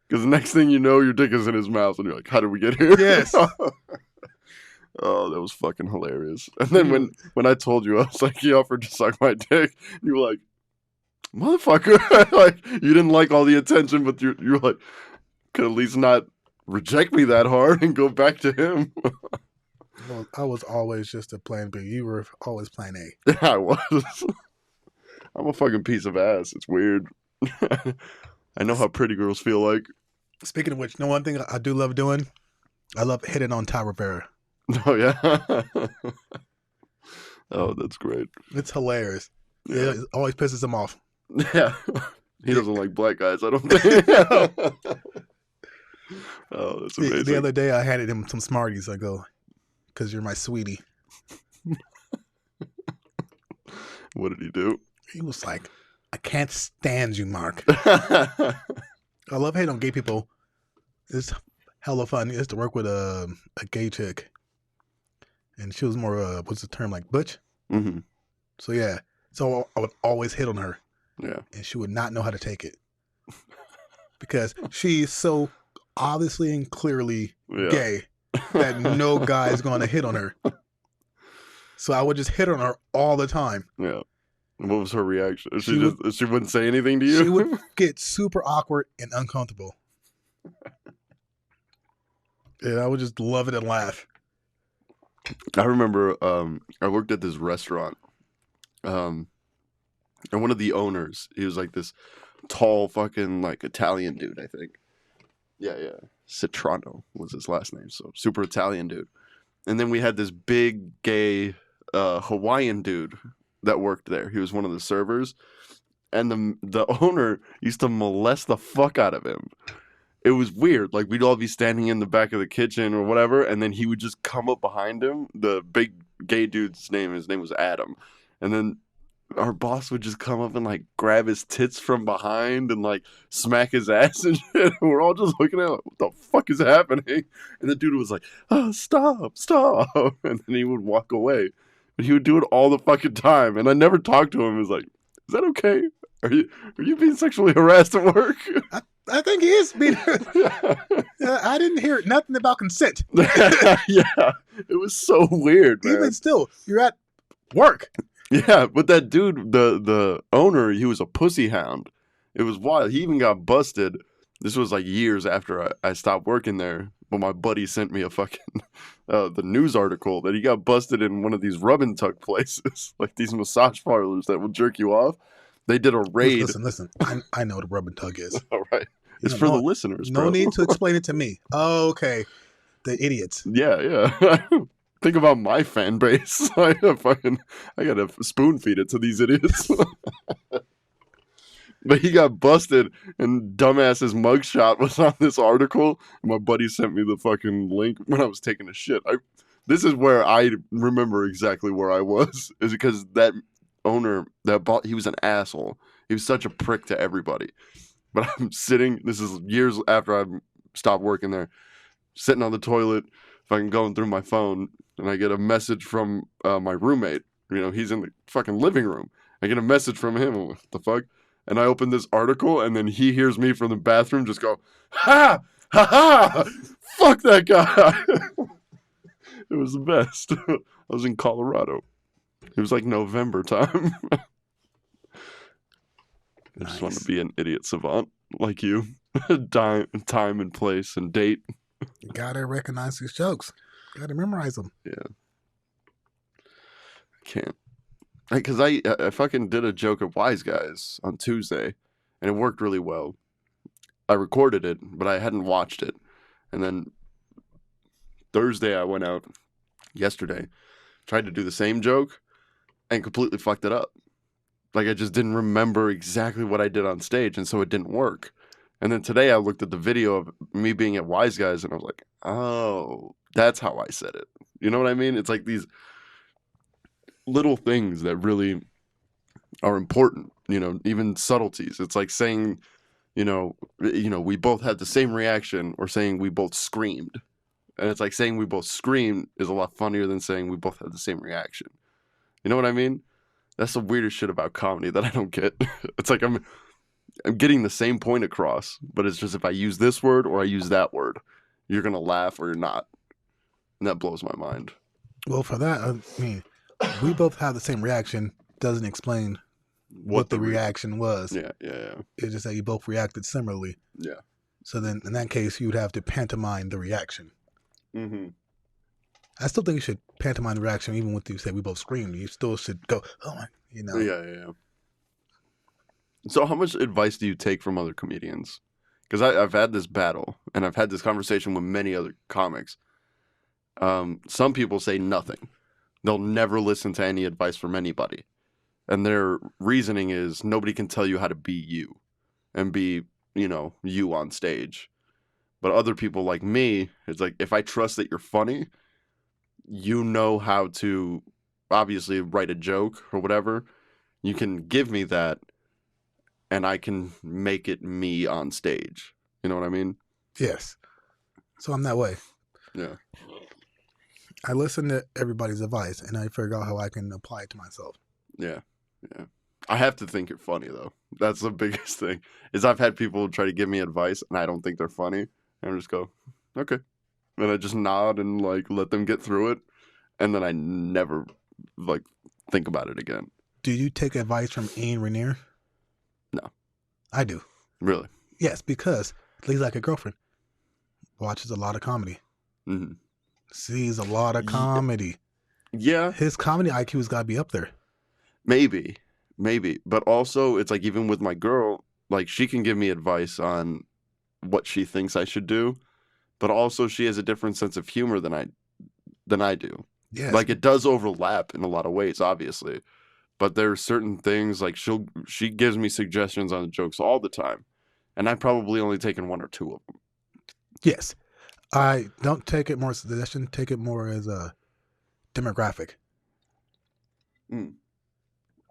the next thing you know, your dick is in his mouth, and you're like, "How did we get here?" Yes. Oh, that was fucking hilarious. And then when I told you, I was like, he offered to suck my dick, you were like, "Motherfucker!" Like you didn't like all the attention, but you were like, could at least not reject me that hard and go back to him. Well, I was always just a plan B. You were always plan A. Yeah, I was. I'm a fucking piece of ass. It's weird. I know how pretty girls feel like. Speaking of which, one thing I do love doing? I love hitting on Ty Rivera. Oh, yeah? Oh, that's great. It's hilarious. Yeah. It always pisses him off. Yeah. He doesn't like black guys, I don't think. Oh, that's amazing. The other day, I handed him some Smarties. I go, because you're my sweetie. What did he do? He was like, I can't stand you, Mark. I love hating on gay people. It's hella fun. It's to work with a gay chick. And she was more, what's the term, like butch? Mm-hmm. So, yeah. So I would always hit on her. Yeah. And she would not know how to take it. Because she's so obviously and clearly gay that no guy is going to hit on her. So I would just hit on her all the time. Yeah. What was her reaction? She would She wouldn't say anything to she would you? get super awkward and uncomfortable. And I would just love it and laugh. I remember I worked at this restaurant. And one of the owners, he was like this tall fucking like Italian dude, I think. Yeah. Citrano was his last name, so super Italian dude. And then we had this big gay Hawaiian dude that worked there. He was one of the servers, and the owner used to molest the fuck out of him. It was weird. Like we'd all be standing in the back of the kitchen or whatever, and then he would just come up behind him. The big gay dude's his name was Adam, and then our boss would just come up and like grab his tits from behind and like smack his ass and shit. And we're all just looking at like, what the fuck is happening? And the dude was like, oh, stop. And then he would walk away. But he would do it all the fucking time. And I never talked to him. He was like, is that okay? Are you being sexually harassed at work? I think he is being. I didn't hear nothing about consent. Yeah. It was so weird, man. Even still, you're at work. Yeah, but that dude, the owner, he was a pussy hound. It was wild. He even got busted. This was like years after I stopped working there. But my buddy sent me a fucking the news article that he got busted in one of these rub and tuck places, like these massage parlors that will jerk you off. They did a raid. Listen. I know what a rub and tug is. All right, it's for the listeners. No bro. need to explain it to me. Oh, okay, the idiots. Yeah. Think about my fan base. I gotta spoon feed it to these idiots. But he got busted, and dumbass's mugshot was on this article. And my buddy sent me the fucking link when I was taking a shit. This is where I remember exactly where I was. Is because that owner, he was an asshole. He was such a prick to everybody. But I'm sitting. This is years after I stopped working there. Sitting on the toilet, fucking going through my phone, and I get a message from my roommate. You know, he's in the fucking living room. I get a message from him. What the fuck? And I open this article, and then he hears me from the bathroom just go, ha! Ha ha! Fuck that guy! It was the best. I was in Colorado. It was like November time. I just want to be an idiot savant like you. Time and place and date. You gotta recognize these jokes. You gotta memorize them. Yeah. I can't. Because I fucking did a joke at Wise Guys on Tuesday, and it worked really well. I recorded it, but I hadn't watched it. And then Thursday I went out, yesterday, tried to do the same joke, and completely fucked it up. Like I just didn't remember exactly what I did on stage, and so it didn't work. And then today I looked at the video of me being at Wise Guys, and I was like, oh, that's how I said it. You know what I mean? It's like these little things that really are important, you know, even subtleties. It's like saying, you know, we both had the same reaction, or saying we both screamed. And it's like saying we both screamed is a lot funnier than saying we both had the same reaction. You know what I mean? That's the weirdest shit about comedy that I don't get. It's like I'm getting the same point across, but it's just if I use this word or I use that word, you're going to laugh or you're not. And that blows my mind. Well, for that, I mean, we both have the same reaction doesn't explain what the reaction was. Yeah. It's just that you both reacted similarly. Yeah. So then, in that case, you would have to pantomime the reaction. Mm-hmm. I still think you should pantomime the reaction, even when you say we both screamed. You still should go, oh my, you know. Yeah. So how much advice do you take from other comedians? Because I've had this battle, and I've had this conversation with many other comics. Some people say nothing. They'll never listen to any advice from anybody. And their reasoning is nobody can tell you how to be you and be, you know, you on stage. But other people like me, it's like, if I trust that you're funny, you know how to obviously write a joke or whatever. You can give me that, and I can make it me on stage. You know what I mean? Yes. So I'm that way. Yeah. I listen to everybody's advice, and I figure out how I can apply it to myself. Yeah. I have to think you're funny, though. That's the biggest thing, is I've had people try to give me advice, and I don't think they're funny. And I just go, okay. And I just nod and, like, let them get through it. And then I never like think about it again. Do you take advice from Ian Rainier? No. I do. Really? Yes, because he's like a girlfriend. Watches a lot of comedy. Mm-hmm. Sees a lot of comedy. Yeah. His comedy IQ's got to be up there. Maybe. But also, it's like even with my girl, like she can give me advice on what she thinks I should do, but also she has a different sense of humor than I do. Yes. Like it does overlap in a lot of ways, obviously. But there are certain things like she gives me suggestions on jokes all the time, and I've probably only taken one or two of them. Yes. I don't take it more as a suggestion, take it more as a demographic. Mm.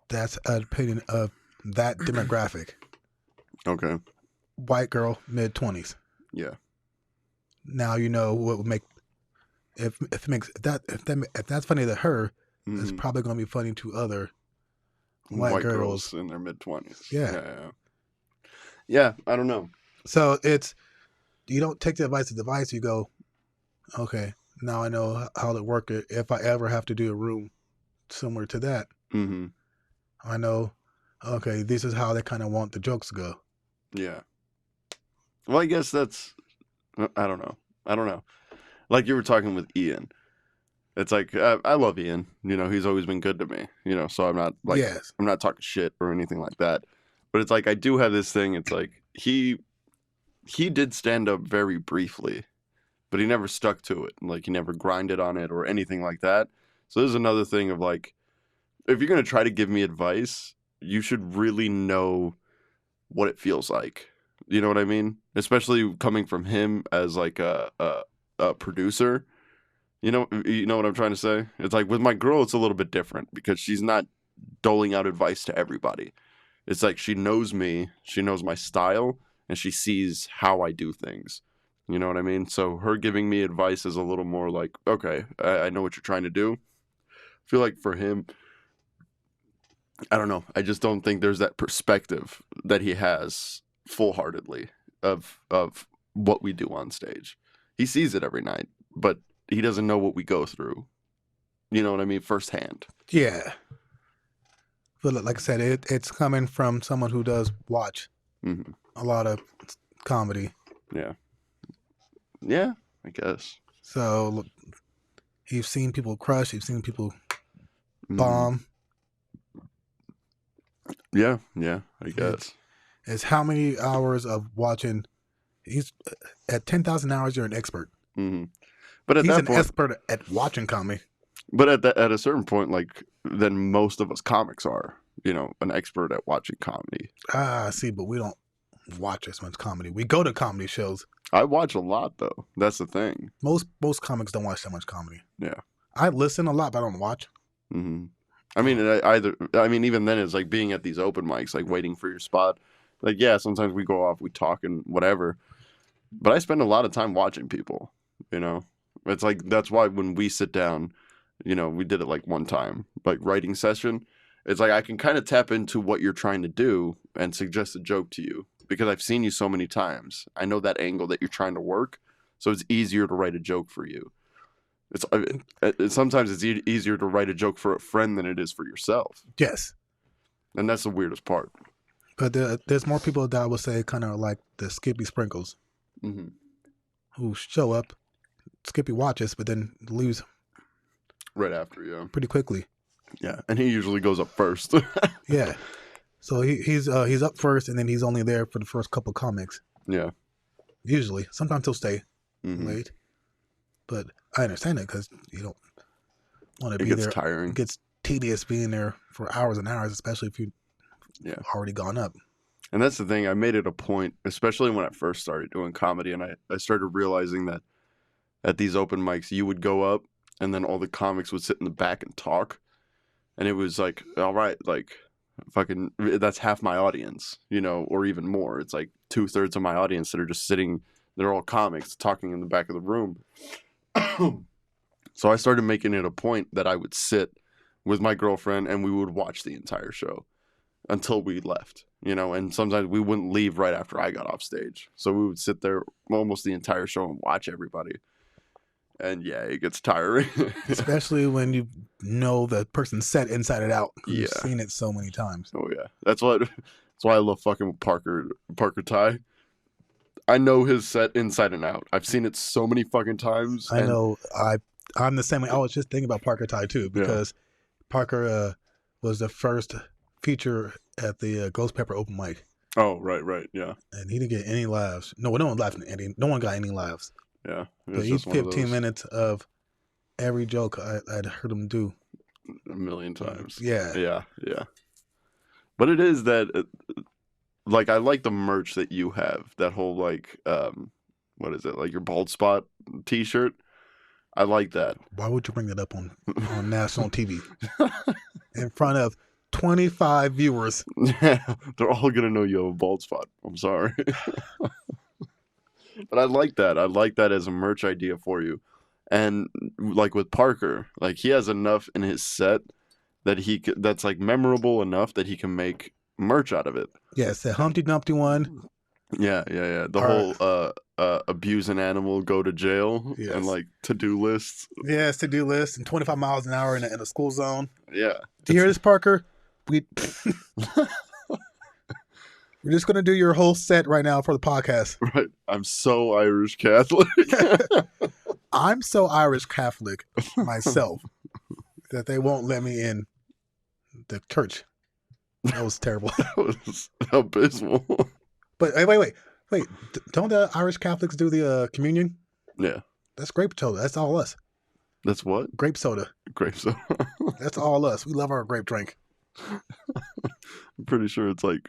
That's an opinion of that demographic. Okay. White girl, mid-20s. Yeah. Now you know what would make if that's funny to her, it's probably going to be funny to other white girls in their mid-20s. Yeah. Yeah, I don't know. So you don't take the advice. You go, okay, now I know how to work it. If I ever have to do a room similar to that, I know, okay, this is how they kind of want the jokes to go. Yeah. Well, I guess that's, I don't know. Like you were talking with Ian. It's like, I love Ian. You know, he's always been good to me. You know, so I'm not like, I'm not talking shit or anything like that. But it's like, I do have this thing. It's like, he did stand up very briefly, but he never stuck to it. Like, he never grinded on it or anything like that. So there's another thing of like, if you're going to try to give me advice, you should really know what it feels like. You know what I mean? Especially coming from him as like a producer. You know what I'm trying to say? It's like with my girl, it's a little bit different because she's not doling out advice to everybody. It's like she knows me, she knows my style, and she sees how I do things. You know what I mean? So her giving me advice is a little more like, okay, I know what you're trying to do. I feel like for him, I don't know. I just don't think there's that perspective that he has full-heartedly of what we do on stage. He sees it every night, but he doesn't know what we go through. You know what I mean? Firsthand. Yeah. But like I said, it's coming from someone who does watch a lot of comedy. Yeah. Yeah, I guess. So look, you've seen people crush. You've seen people bomb. Yeah, I guess. It's how many hours of watching. He's at 10,000 hours. You're an expert. But he's an expert at watching comedy. But at a certain point, like then most of us comics are, you know, an expert at watching comedy. See, but we don't watch as much comedy. We go to comedy shows. I watch a lot though. That's the thing. Most comics don't watch that much comedy. Yeah. I listen a lot, but I don't watch. I mean, even then, it's like being at these open mics, like waiting for your spot. Like, yeah, sometimes we go off, we talk and whatever. But I spend a lot of time watching people, you know? It's like, that's why when we sit down, you know, we did it like one time, like writing session. It's like I can kind of tap into what you're trying to do and suggest a joke to you because I've seen you so many times. I know that angle that you're trying to work, so it's easier to write a joke for you. Sometimes it's easier to write a joke for a friend than it is for yourself. Yes. And that's the weirdest part. But there's more people that I would say kind of like the Skippy Sprinkles who show up, Skippy watches, but then leaves right after, yeah. Pretty quickly. Yeah, and he usually goes up first. Yeah. So he's up first, and then he's only there for the first couple comics. Yeah. Usually. Sometimes he'll stay late. But I understand it because you don't want to be there. It gets tiring. It gets tedious being there for hours and hours, especially if you've already gone up. And that's the thing. I made it a point, especially when I first started doing comedy, and I started realizing that at these open mics, you would go up, and then all the comics would sit in the back and talk. And it was like, all right, like, fucking, that's half my audience, you know, or even more. It's like 2/3 of my audience that are just sitting, they're all comics talking in the back of the room. So I started making it a point that I would sit with my girlfriend and we would watch the entire show until we left, you know, and sometimes we wouldn't leave right after I got off stage. So we would sit there almost the entire show and watch everybody. And yeah, it gets tiring. Especially when you know the person's set inside and out. Yeah. You've seen it so many times. Oh yeah, that's why I love fucking Parker Ty. I know his set inside and out. I've seen it so many fucking times. I know. I'm the same way. I was just thinking about Parker Ty too, because Parker was the first feature at the Ghost Pepper open mic. Oh, right, yeah. And he didn't get any laughs. No one laughed at any. No one got any laughs. Yeah. But each 15 minutes of every joke I'd heard him do a million times. Yeah. But it is that, like, I like the merch that you have. That whole, like, what is it? Like your bald spot T-shirt. I like that. Why would you bring that up on national TV in front of 25 viewers? Yeah, they're all gonna know you have a bald spot. I'm sorry. But I like that. I like that as a merch idea for you. And like with Parker, like he has enough in his set that that's like memorable enough that he can make merch out of it. Yes, the Humpty Dumpty one. Yeah. The whole abuse an animal, go to jail, and like to-do lists. Yes, to-do lists and 25 miles an hour in a school zone. Yeah. Do you hear this, Parker? We're just going to do your whole set right now for the podcast. Right. I'm so Irish Catholic. I'm so Irish Catholic myself that they won't let me in the church. That was terrible. That was abysmal. But wait. Don't the Irish Catholics do the communion? Yeah. That's grape soda. That's all us. That's what? Grape soda. Grape soda. That's all us. We love our grape drink. I'm pretty sure it's like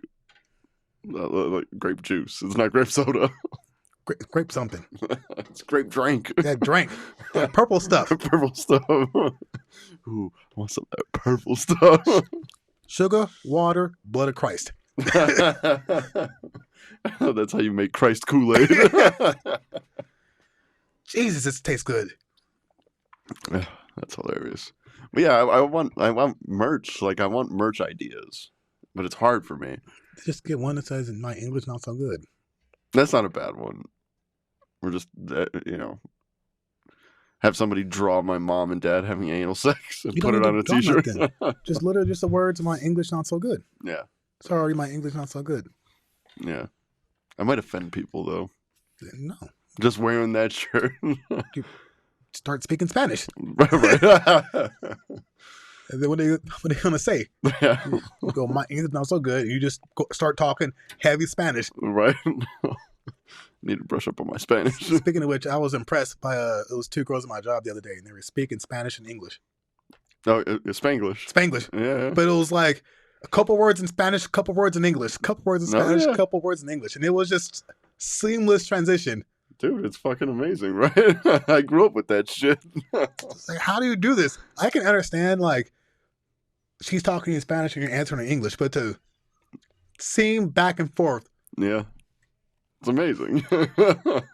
grape juice. It's not grape soda. Grape something. It's grape drink. That drink. That purple stuff. Purple stuff. Ooh, I want some of that purple stuff. Sugar, water, blood of Christ. That's how you make Christ Kool-Aid. Jesus, this tastes good. That's hilarious. But yeah, I want merch. Like I want merch ideas, but it's hard for me. Just get one that says "My English not so good." That's not a bad one. We're just have somebody draw my mom and dad having anal sex and put it on a T-shirt. Just literally just the words "My English not so good." Yeah. Sorry, my English not so good. Yeah. I might offend people though. No. Just wearing that shirt. Start speaking Spanish. Right. And then what are you gonna say? Yeah. You go, my English not so good. And you just start talking heavy Spanish. Right. Need to brush up on my Spanish. Speaking of which, I was impressed by it was two girls at my job the other day, and they were speaking Spanish and English. Oh, it's Spanglish. Spanglish. Yeah. But it was like a couple words in Spanish, a couple words in English, a couple words in Spanish, a couple words in English, and it was just seamless transition. Dude, it's fucking amazing, right? I grew up with that shit. It's like, how do you do this? I can understand, like, she's talking in Spanish and you're answering in English, but to seam back and forth. Yeah. It's amazing. But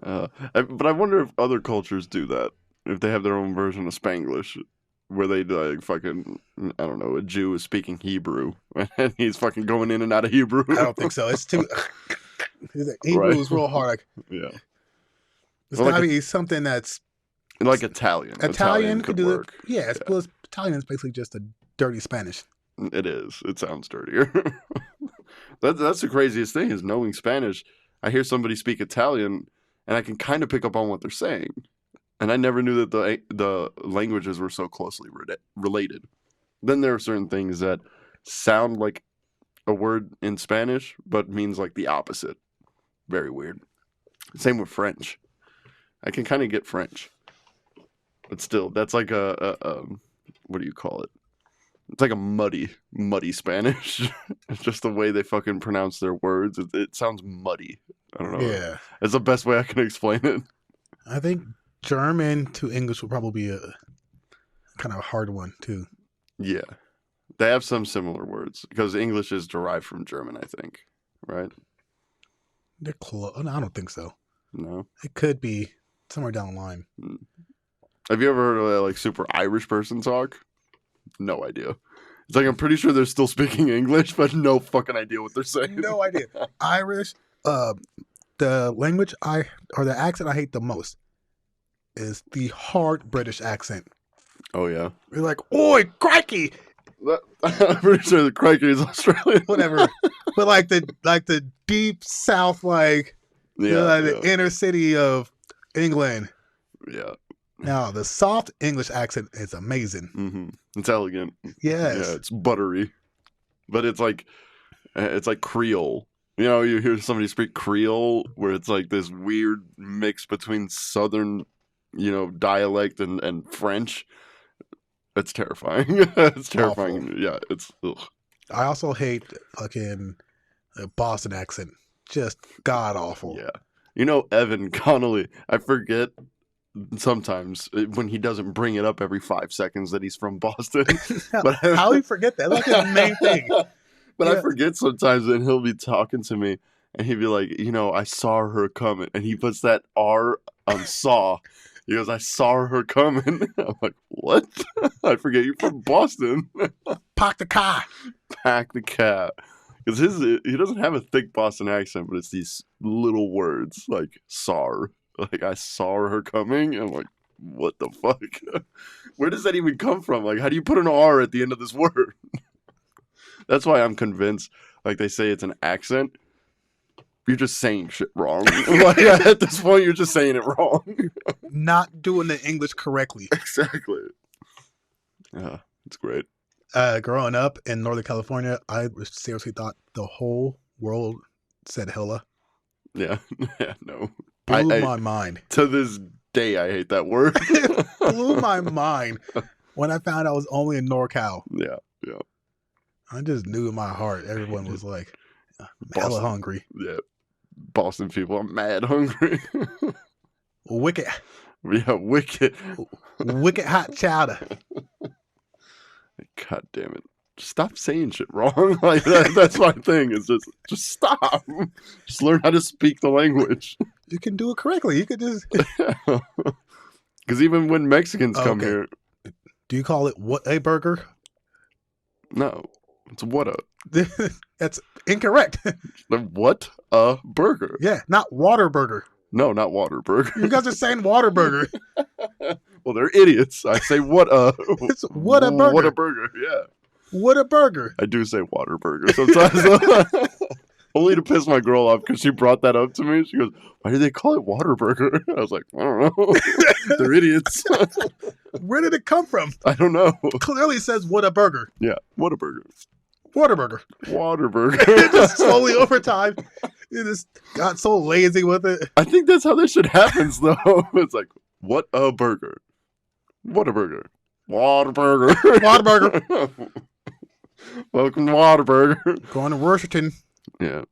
I wonder if other cultures do that. If they have their own version of Spanglish, where they like fucking, I don't know, a Jew is speaking Hebrew and he's fucking going in and out of Hebrew. I don't think so. It's too... Hebrew is real hard. Yeah. It's gotta be something that's... Like Italian. Italian could do work. it. Yeah, well, Italian is basically just a dirty Spanish. It is. It sounds dirtier. That's the craziest thing is knowing Spanish. I hear somebody speak Italian and I can kind of pick up on what they're saying. And I never knew that the languages were so closely related. Then there are certain things that sound like a word in Spanish, but means like the opposite. Very weird. Same with French. I can kind of get French. But still, that's like a what do you call it? It's like a muddy Spanish. It's just the way they fucking pronounce their words. It sounds muddy. I don't know. Yeah. It's the best way I can explain it. I think German to English will probably be a kind of a hard one, too. Yeah. They have some similar words because English is derived from German, I think. Right? They're close. No, I don't think so. No? It could be somewhere down the line. Have you ever heard of a like super Irish person talk? No idea. It's like I'm pretty sure they're still speaking English, but no fucking idea what they're saying. No idea. Irish, the language or the accent I hate the most is the hard British accent. Oh yeah. We're like, oi, crikey, I'm pretty sure the crikey is Australian. whatever. But like the deep south, like Yeah, the inner city of England. yeah. Now the soft English accent is amazing. Mm-hmm. It's elegant. Yes. Yeah, it's buttery, but it's like Creole. You know, you hear somebody speak Creole, where it's like this weird mix between Southern, dialect and French. It's terrifying. It's terrifying. Awful. Yeah, it's. Ugh. I also hate fucking Boston accent. Just god awful. Yeah, Evan Connolly. I forget sometimes when he doesn't bring it up every 5 seconds that he's from Boston. But How do you forget that? That's like his main thing. But I forget sometimes, and he'll be talking to me, and he'll be like, I saw her coming, and he puts that R on saw. He goes, I saw her coming. I'm like, what? I forget you're from Boston. Park the car. Pack the cat. Because he doesn't have a thick Boston accent, but it's these little words like "sar." Like I saw her coming. I'm like, what the fuck? Where does that even come from? Like, how do you put an R at the end of this word? That's why I'm convinced. Like they say it's an accent. You're just saying shit wrong. Like at this point, you're just saying it wrong. Not doing the English correctly. Exactly. Yeah, it's great. Growing up in Northern California, I seriously thought the whole world said hella. Yeah, yeah, no. Blew my mind. To this day, I hate that word. It blew my mind when I found I was only in NorCal. Yeah, yeah. I just knew in my heart everyone was like, hella hungry. Yeah. Boston people are mad hungry. Wicked. Yeah, wicked. Wicked hot chowder. God damn it. Stop saying shit wrong. Like that's my thing. Is just stop. Just learn how to speak the language. You can do it correctly. You could just. Because even when Mexicans come here, do you call it what a burger? No, it's what a. That's incorrect. What a burger. Yeah, not water burger. No, not water burger. You guys are saying water burger. Well, they're idiots. I say what a. It's what a burger. What a burger. Yeah. What a burger. I do say water burger sometimes. Only to piss my girl off because she brought that up to me. She goes, why do they call it water burger? I was like, I don't know. They're idiots. Where did it come from? I don't know. Clearly says what a burger. Yeah, what a burger. Water burger. Water burger. Just slowly over time, you just got so lazy with it. I think that's how this shit happens, though. It's like, what a burger. What a burger. Water burger. Water burger. Welcome to Waterburger. Going to Washington. Yeah.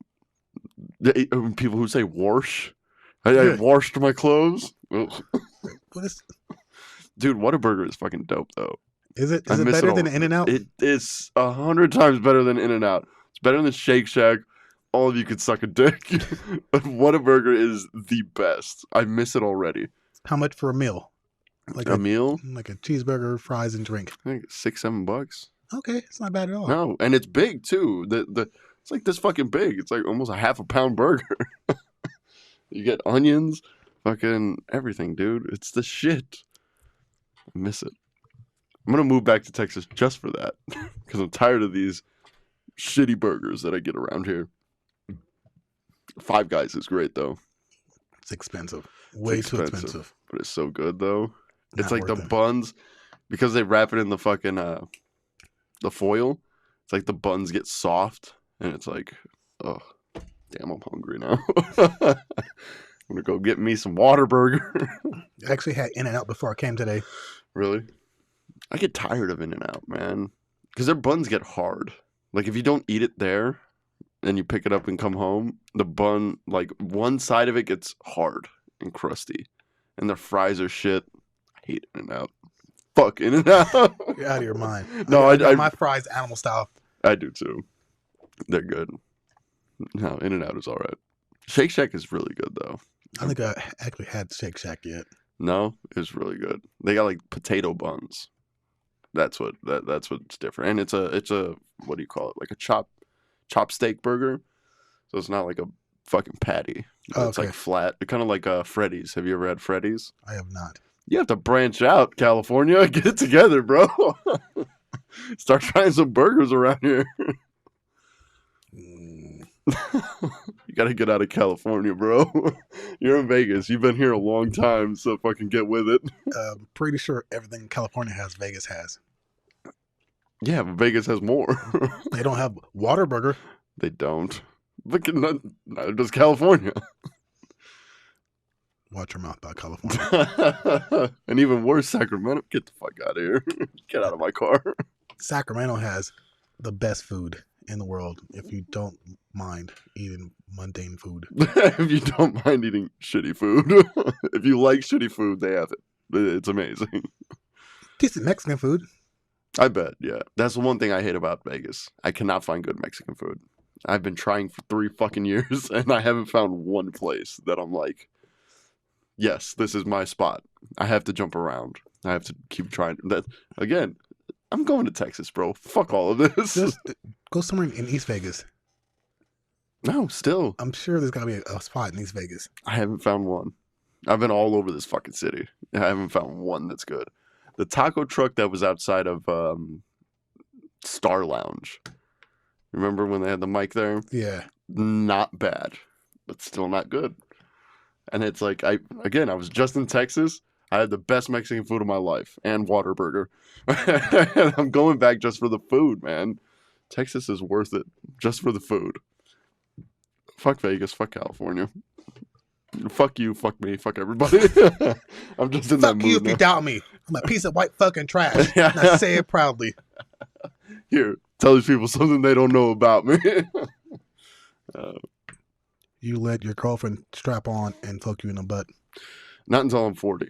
People who say wash. I washed my clothes. What is? Dude, Whataburger is fucking dope, though. Is it better than In-N-Out? It is 100 times better than In-N-Out. It's better than Shake Shack. All of you could suck a dick. Whataburger is the best. I miss it already. How much for a meal? Like a meal? Like a cheeseburger, fries, and drink. I think $6-7. Okay, it's not bad at all. No, and it's big too. It's like this fucking big. It's like almost a half a pound burger. You get onions, fucking everything, dude. It's the shit. I miss it. I'm gonna move back to Texas just for that because I'm tired of these shitty burgers that I get around here. Five Guys is great though. It's expensive. Way too expensive. But it's so good though. It's Not like the worth it. buns, because they wrap it in the fucking the foil. It's like the buns get soft, and it's like, oh, damn, I'm hungry now. I'm gonna go get me some Whataburger. I actually had In-N-Out before I came today. Really? I get tired of In-N-Out, man, because their buns get hard. Like if you don't eat it there, and you pick it up and come home, the bun, like one side of it gets hard and crusty, and their fries are shit. I hate In-N-Out. Fuck In-N-Out. You're out of your mind. No, I my fries animal style. I do too. They're good. No, In-N-Out is all right. Shake Shack is really good though. I think I actually had Shake Shack yet. No, it's really good. They got like potato buns. That's what's different. And it's a what do you call it? Like a chopsteak burger. So it's not like a fucking patty. It's like flat. It's kind of like Freddy's. Have you ever had Freddy's? I have not. You have to branch out, California. Get it together, bro. Start trying some burgers around here. Mm, You gotta get out of California, bro. You're in Vegas. You've been here a long time, so fucking get with it. pretty sure everything California has, Vegas has. Yeah, but Vegas has more. They don't have Waterburger. They don't. But neither does California. Watch your mouth about California. And even worse, Sacramento. Get the fuck out of here. Get out of my car. Sacramento has the best food in the world if you don't mind eating mundane food. If you don't mind eating shitty food. If you like shitty food, they have it. It's amazing. Decent Mexican food. I bet, yeah. That's the one thing I hate about Vegas. I cannot find good Mexican food. I've been trying for 3 fucking years, and I haven't found one place that I'm like, yes, this is my spot. I have to jump around. I have to keep trying. That again, I'm going to Texas, bro. Fuck all of this. Just go somewhere in East Vegas. No, still. I'm sure there's got to be a spot in East Vegas. I haven't found one. I've been all over this fucking city. I haven't found one that's good. The taco truck that was outside of Star Lounge. Remember when they had the mic there? Yeah. Not bad, but still not good. And it's like, I was just in Texas. I had the best Mexican food of my life and Waterburger. And I'm going back just for the food, man. Texas is worth it just for the food. Fuck Vegas, fuck California. Fuck you, fuck me, fuck everybody. I'm just in that Fuck mood you if now. you doubt me. I'm a piece of white fucking trash. And I say it proudly. Here, tell these people something they don't know about me. You let your girlfriend strap on and fuck you in the butt. Not until I'm 40.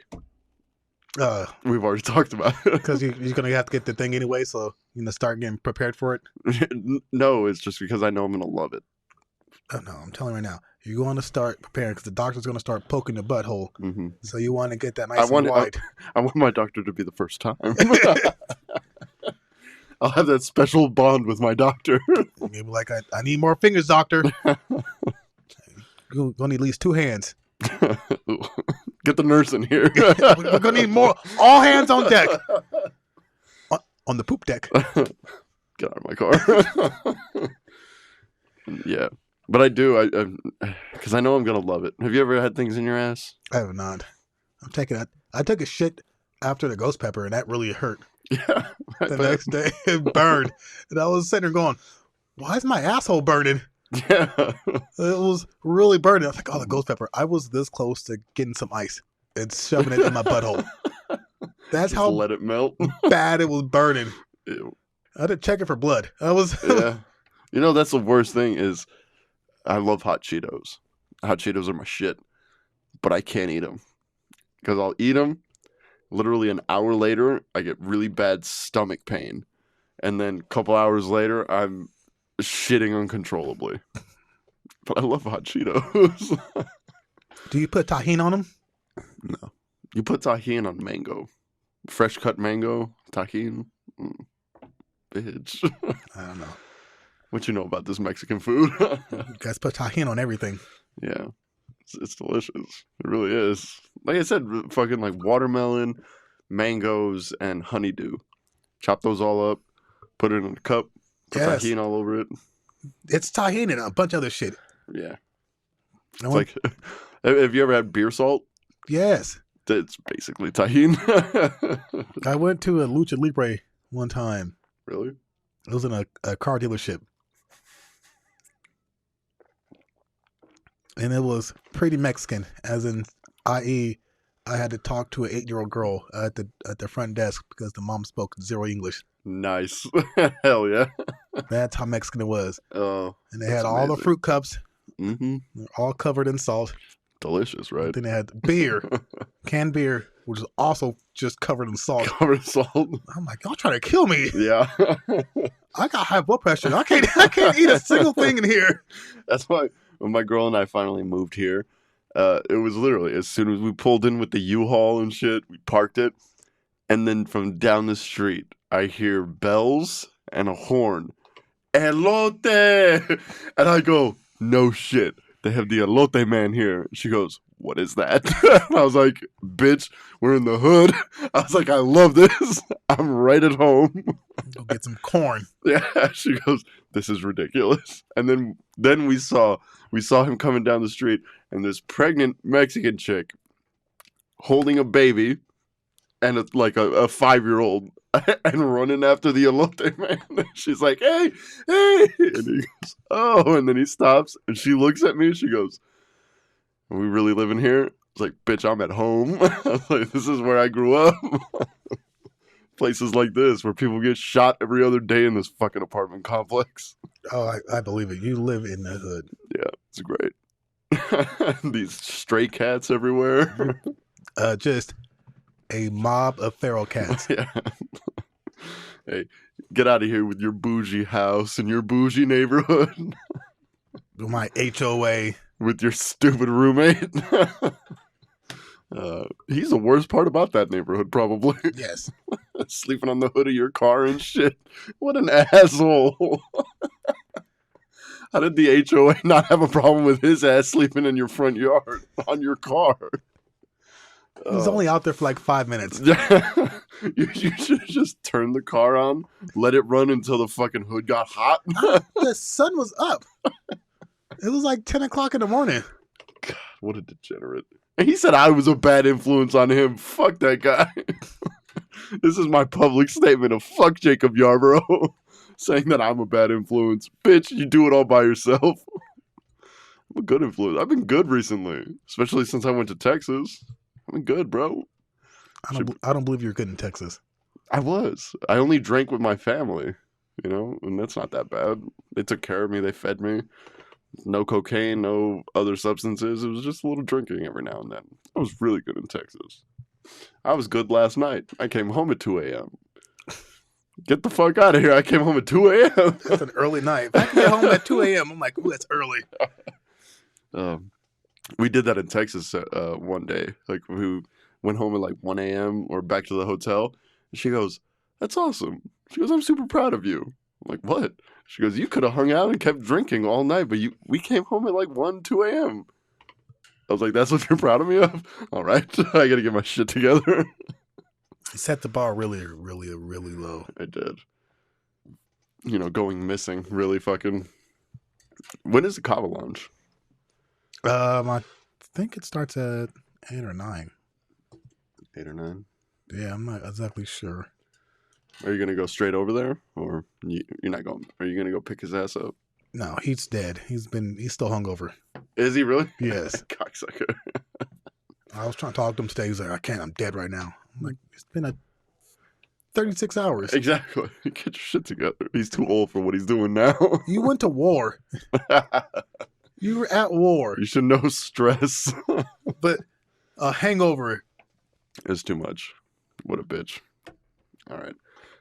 We've already talked about it. Because you're going to have to get the thing anyway, so start getting prepared for it. No, it's just because I know I'm going to love it. Oh, no, I'm telling you right now. You're going to start preparing because the doctor's going to start poking the butthole. Mm-hmm. So you want to get that nice and wide. I want my doctor to be the first time. I'll have that special bond with my doctor. You'll be like, I need more fingers, doctor. You're going to need at least 2 hands. Get the nurse in here. We're going to need more. All hands on deck. On the poop deck. Get out of my car. Yeah. But I do, because I know I'm going to love it. Have you ever had things in your ass? I have not. I took a shit after the ghost pepper, and that really hurt. Yeah. The next day, it burned. And I was sitting there going, why is my asshole burning? Yeah. It was really burning. I was like, oh, the ghost pepper. I was this close to getting some ice and shoving it in my butthole. That's Just how let it melt. bad it was burning. Ew. I had to check it for blood. Yeah. That's the worst thing is I love hot Cheetos. Hot Cheetos are my shit. But I can't eat them. Because I'll eat them. Literally an hour later, I get really bad stomach pain. And then a couple hours later, I'm shitting uncontrollably. But I love hot Cheetos. Do you put tahini on them? No. You put tahini on mango. Fresh cut mango, tahini. Bitch. I don't know. What you know about this Mexican food? You guys put tahini on everything. Yeah. It's delicious. It really is. Like I said, fucking like watermelon, mangoes, and honeydew. Chop those all up, put it in a cup, put Yes. tahini all over it. It's tahini and a bunch of other shit. Yeah. I It's went- like, have you ever had beer salt? yes. It's basically tahini. I went to a Lucha Libre one time. Really? It was in a car dealership. And it was pretty Mexican, as in, i.e., I had to talk to an 8-year-old girl at the front desk because the mom spoke 0 English. Nice. Hell yeah. That's how Mexican it was. Oh. And they That's had all the amazing. fruit cups, Mm-hmm. they're all covered in salt. Delicious, right? Then they had beer, canned beer, which is also just covered in salt. Covered in salt. I'm like, y'all trying to kill me. Yeah. I got high blood pressure. I can't eat a single thing in here. That's why when my girl and I finally moved here, it was literally as soon as we pulled in with the U-Haul and shit, we parked it, and then from down the street, I hear bells and a horn. Elote! And I go, no shit. They have the elote man here. She goes, what is that? And I was like, bitch, we're in the hood. I was like, I love this. I'm right at home. Go get some corn. Yeah, she goes, this is ridiculous. And then we saw him coming down the street, and this pregnant Mexican chick holding a baby and a 5-year-old and running after the elote man. She's like, hey, hey. And he goes, oh. And then he stops and she looks at me and she goes, are we really living here? I was like, bitch, I'm at home. I was like, this is where I grew up. Places like this where people get shot every other day in this fucking apartment complex. Oh, I believe it. You live in the hood. Yeah, it's great. These stray cats everywhere. Just a mob of feral cats. Yeah. Hey, get out of here with your bougie house and your bougie neighborhood. My HOA. With your stupid roommate. He's the worst part about that neighborhood, probably. Yes. Sleeping on the hood of your car and shit. What an asshole. How did the HOA not have a problem with his ass sleeping in your front yard on your car? He's only out there for like 5 minutes. You should have just turned the car on, let it run until the fucking hood got hot. The sun was up. It was like 10 o'clock in the morning. God, what a degenerate. And he said I was a bad influence on him. Fuck that guy. This is my public statement of fuck Jacob Yarborough. Saying that I'm a bad influence. Bitch, you do it all by yourself. I'm a good influence. I've been good recently. Especially since I went to Texas. I've been good, bro. I don't believe you're good in Texas. I was. I only drank with my family. You know? And that's not that bad. They took care of me. They fed me. No cocaine, no other substances. It was just a little drinking every now and then. I was really good in Texas. I was good last night. I came home at 2 a.m. Get the fuck out of here. I came home at 2 a.m. That's an early night. If I can get home at 2 a.m., I'm like, ooh, that's early. We did that in Texas one day. Like, we went home at like 1 a.m. or back to the hotel. And she goes, that's awesome. She goes, I'm super proud of you. I'm like, what? She goes, you could have hung out and kept drinking all night, but we came home at like 1, 2 a.m. I was like, that's what you're proud of me of? All right. I got to get my shit together. You set the bar really, really, really low. I did. You know, going missing really fucking... When is the Kava Lounge? I think it starts at 8 or 9. 8 or 9? Yeah, I'm not exactly sure. Are you going to go straight over there? Or you're not going? Are you going to go pick his ass up? No, he's dead. He's still hungover. Is he really? Yes. Cocksucker. I was trying to talk to him today. He's like, I can't. I'm dead right now. I'm like, it's been 36 hours. Exactly. Get your shit together. He's too old for what he's doing now. You went to war. You were at war. You should know stress. But a hangover is too much. What a bitch. All right.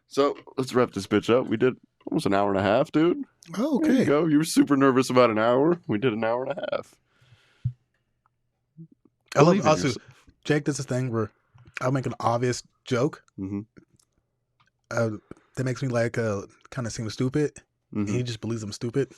So let's wrap this bitch up. We did almost an hour and a half, dude. Oh, okay. There you go. You were super nervous about an hour. We did an hour and a half. I love also, Jake does this thing where I'll make an obvious joke. Mm-hmm. That makes me like kind of seem stupid. Mm-hmm. And he just believes I'm stupid.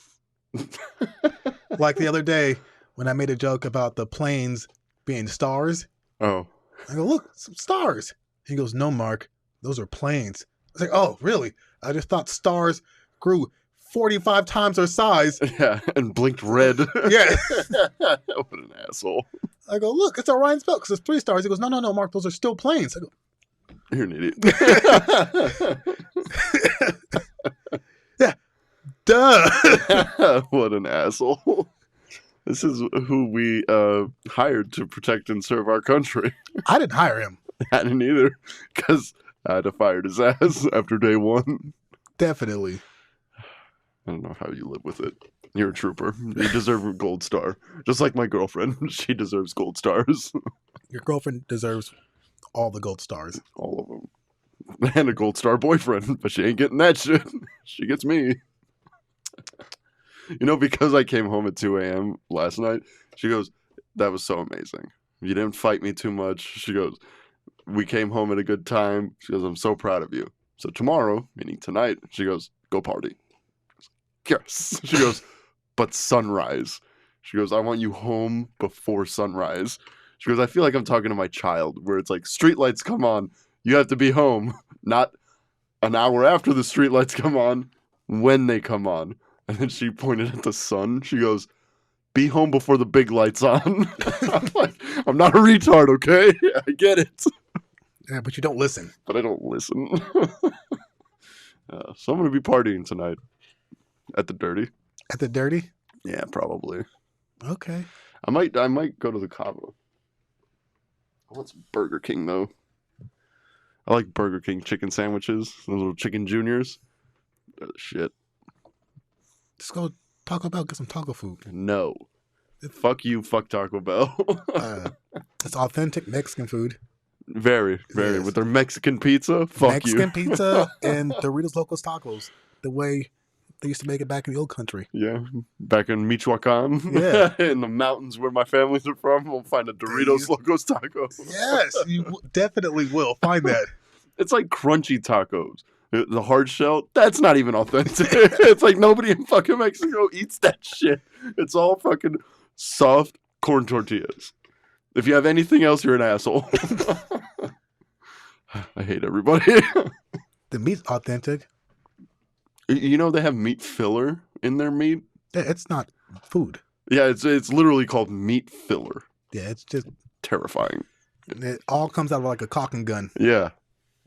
Like the other day when I made a joke about the planes being stars. Oh. I go, look, some stars. He goes, no, Mark, those are planes. I was like, oh, really? I just thought stars grew 45 times their size. Yeah, and blinked red. Yeah. What an asshole. I go, look, it's Orion's belt because it's 3 stars. He goes, no, Mark, those are still planes. I go, you're an idiot. yeah. Duh. What an asshole. This is who we hired to protect and serve our country. I didn't hire him. I didn't either, because I had to fire his ass after day 1. Definitely. I don't know how you live with it. You're a trooper. You deserve a gold star. Just like my girlfriend. She deserves gold stars. Your girlfriend deserves all the gold stars. All of them. And a gold star boyfriend. But she ain't getting that shit. She gets me. You know, because I came home at 2 a.m. last night, she goes, that was so amazing. You didn't fight me too much. She goes, we came home at a good time. She goes, I'm so proud of you. So tomorrow, meaning tonight, she goes, go party. Yes. She goes, but sunrise. She goes, I want you home before sunrise. She goes, I feel like I'm talking to my child, where it's like, streetlights come on, you have to be home, not an hour after the streetlights come on, when they come on. And then she pointed at the sun. She goes, be home before the big lights on. I'm like, I'm not a retard, okay? I get it. Yeah, but you don't listen. But I don't listen. So I'm going to be partying tonight at the Dirty. At the Dirty? Yeah, probably. Okay. I might go to the Cabo. I want some Burger King, though. I like Burger King chicken sandwiches. Those little chicken juniors. They're the shit. Just go Taco Bell, get some taco food. No. Fuck you, fuck Taco Bell. It's authentic Mexican food. Very, very. Yes. With their Mexican pizza, fuck Mexican you. pizza and Doritos Locos Tacos. The way they used to make it back in the old country. Yeah, back in Michoacan. Yeah. In the mountains where my families are from, we'll find a Doritos Locos Taco. Yes, you definitely will find that. It's like crunchy tacos. The hard shell, that's not even authentic. It's like nobody in fucking Mexico eats that shit. It's all fucking soft corn tortillas. If you have anything else, you're an asshole. I hate everybody. The meat's authentic. You know they have meat filler in their meat? Yeah, it's not food. Yeah, it's literally called meat filler. Yeah, it's just Terrifying. it all comes out of like a caulking gun. Yeah.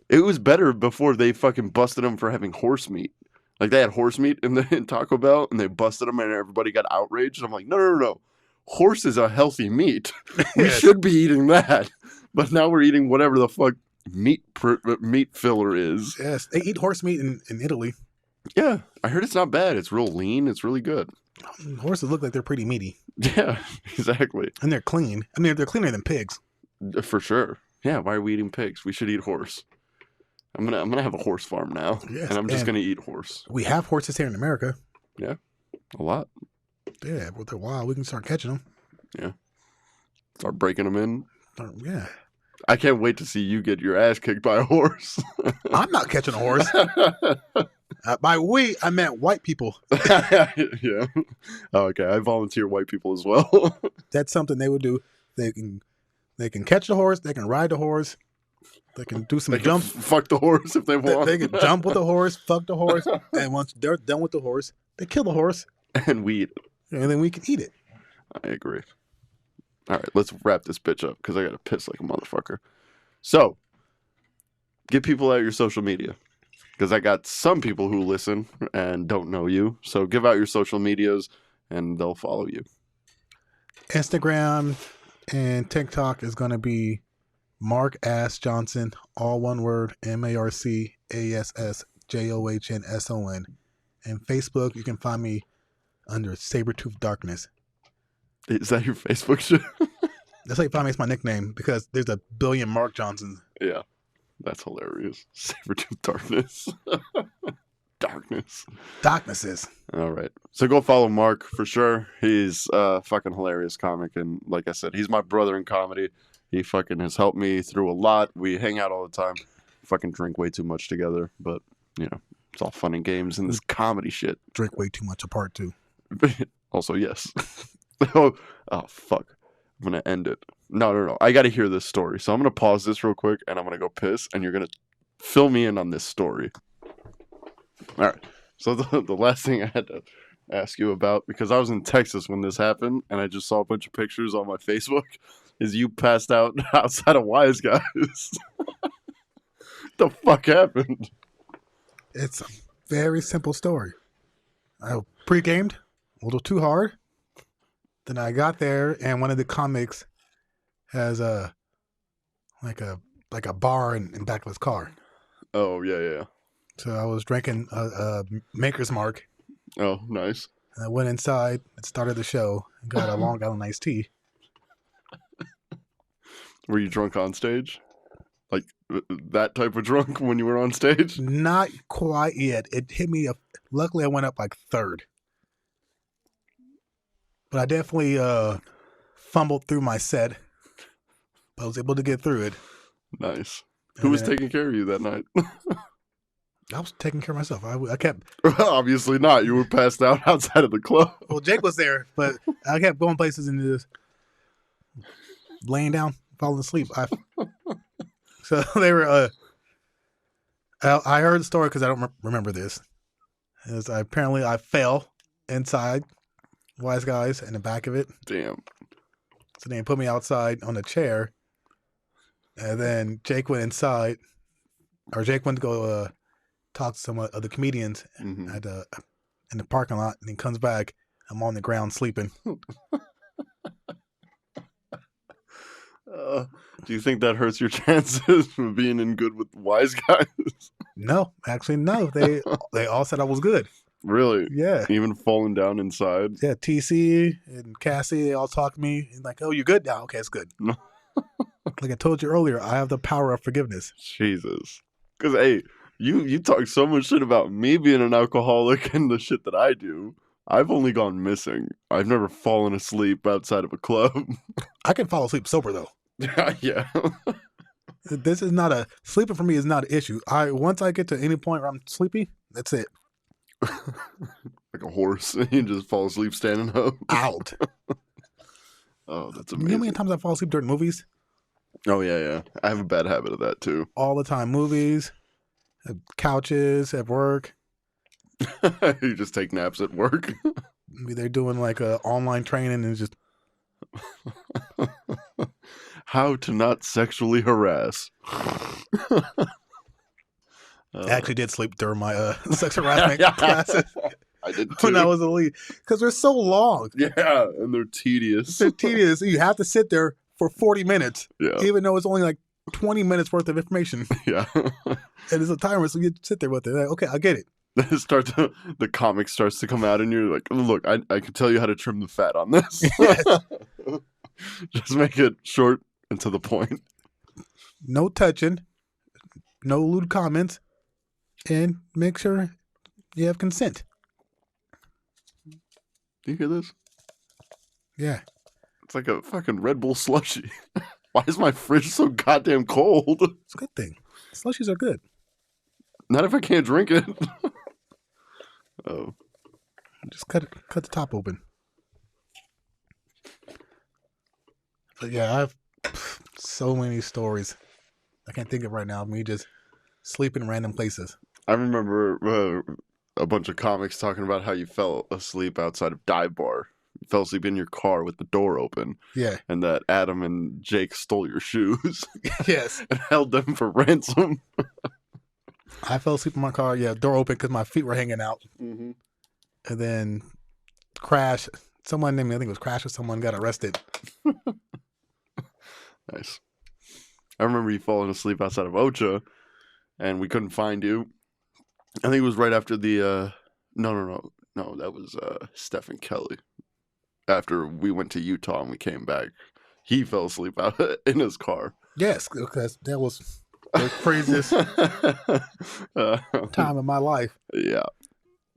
It was better before they fucking busted them for having horse meat. Like they had horse meat in Taco Bell and they busted them and everybody got outraged. I'm like, no. Horse is a healthy meat. We Yes. should be eating that. But now we're eating whatever the fuck meat filler is. Yes, they eat horse meat in Italy. Yeah, I heard it's not bad. It's real lean. It's really good. Horses look like they're pretty meaty. Yeah, exactly. And they're clean. I mean, they're cleaner than pigs. For sure. Yeah, why are we eating pigs? We should eat horse. I'm gonna have a horse farm now. Yes, and I'm just and gonna eat horse. we have horses here in America. A lot. Yeah, but they're wild. We can start catching them. Start breaking them in. Yeah. I can't wait to see you get your ass kicked by a horse. I'm not catching a horse. By we, I meant white people. Yeah. Oh, okay, I volunteer white people as well. That's something they would do. They can catch the horse. They can ride the horse. They can do some They can jumps. fuck the horse if they want. They can jump with the horse, fuck the horse, and once they're done with the horse, they kill the horse, And we eat it. and then we can eat it. I agree. All right, let's wrap this bitch up because I got to piss like a motherfucker. So, get people out your social media because I got some people who listen and don't know you. So, give out your social medias and they'll follow you. Instagram and TikTok is going to be Mark Ass Johnson, all one word, MarcAssJohnson. And Facebook, you can find me under Sabretooth Darkness. Is that your Facebook shit? That's how you find me. It's my nickname because there's a billion Mark Johnsons. Yeah, that's hilarious. Sabretooth Darkness. Darknesses. All right. So go follow Mark for sure. He's a fucking hilarious comic. And like I said, he's my brother in comedy. He fucking has helped me through a lot. We hang out all the time. Fucking drink way too much together. But, you know, it's all fun and games and this comedy shit. Drink way too much apart, too. Also, yes. Oh, fuck. I'm going to end it. No. I got to hear this story. So I'm going to pause this real quick and I'm going to go piss. And you're going to fill me in on this story. All right. So the last thing I had to ask you about, because I was in Texas when this happened, and I just saw a bunch of pictures on my Facebook, is you passed out outside of Wise Guys. The fuck happened? It's a very simple story. I pre-gamed a little too hard. Then I got there, and one of the comics has a bar in back of his car. Oh, yeah. So I was drinking a Maker's Mark. Oh, nice. And I went inside and started the show and got a Long Island iced tea. Were you drunk on stage? Like that type of drunk when you were on stage? Not quite yet. It hit me. Luckily, I went up like third. But I definitely fumbled through my set. But I was able to get through it. Nice. Who was taking care of you that night? I was taking care of myself. I kept. Obviously not. You were passed out outside of the club. Well, Jake was there, but I kept going places and just laying down, falling asleep. So they were. I heard the story because I don't remember this. Apparently I fell inside Wise Guys in the back of it. Damn. So they put me outside on a chair, and then Jake went inside, or Jake went to go talk to some other comedians Mm-hmm. in the parking lot, and he comes back. I'm on the ground sleeping. Do you think that hurts your chances of being in good with Wise Guys? No, actually, no. They all said I was good. Really? Yeah. Even falling down inside? Yeah, TC and Cassie, they all talk to me and like, oh, you good now? Okay, it's good. No. Like I told you earlier, I have the power of forgiveness. Jesus. Because, hey, you talk so much shit about me being an alcoholic and the shit that I do. I've only gone missing. I've never fallen asleep outside of a club. I can fall asleep sober though. Yeah. This is not sleeping for me is not an issue. Once I get to any point where I'm sleepy, that's it. Like a horse. You just fall asleep standing up. Out. Oh, that's You know how amazing. many times I fall asleep during movies? Oh, yeah. I have a bad habit of that, too. All the time. Movies, couches, at work. You just take naps at work. Maybe they're doing like a online training and just How to not sexually harass. I actually did sleep during my sex harassment classes I did too. when I was a lead because they're so long. Yeah, and they're tedious. They're tedious. You have to sit there for 40 minutes, Yeah, even though it's only like 20 minutes worth of information. yeah. And it's a timer, so you sit there with it. Like, okay, I get it. The comic starts to come out, and you're like, "Look, I can tell you how to trim the fat on this. Yes. Just make it short and to the point." No touching, no lewd comments, and make sure you have consent. Do you hear this? Yeah. It's like a fucking Red Bull slushie. Why is my fridge so goddamn cold? It's a good thing. Slushies are good. Not if I can't drink it. Oh, Just cut the top open. But yeah, I have so many stories. I can't think of right now. Me just sleeping in random places. I remember a bunch of comics talking about how you fell asleep outside of Dive Bar. You fell asleep in your car with the door open, Yeah. and that Adam and Jake stole your shoes Yes. and held them for ransom. I fell asleep in my car. Yeah, door open because my feet were hanging out. Mm-hmm. And then Crash. Someone named me, I think it was Crash or someone got arrested. Nice. I remember you falling asleep outside of Ocha, and we couldn't find you. I think it was right after the no, that was Stephen Kelly. After we went to Utah and we came back, he fell asleep out in his car. Yes, because that was the craziest time of my life. Yeah.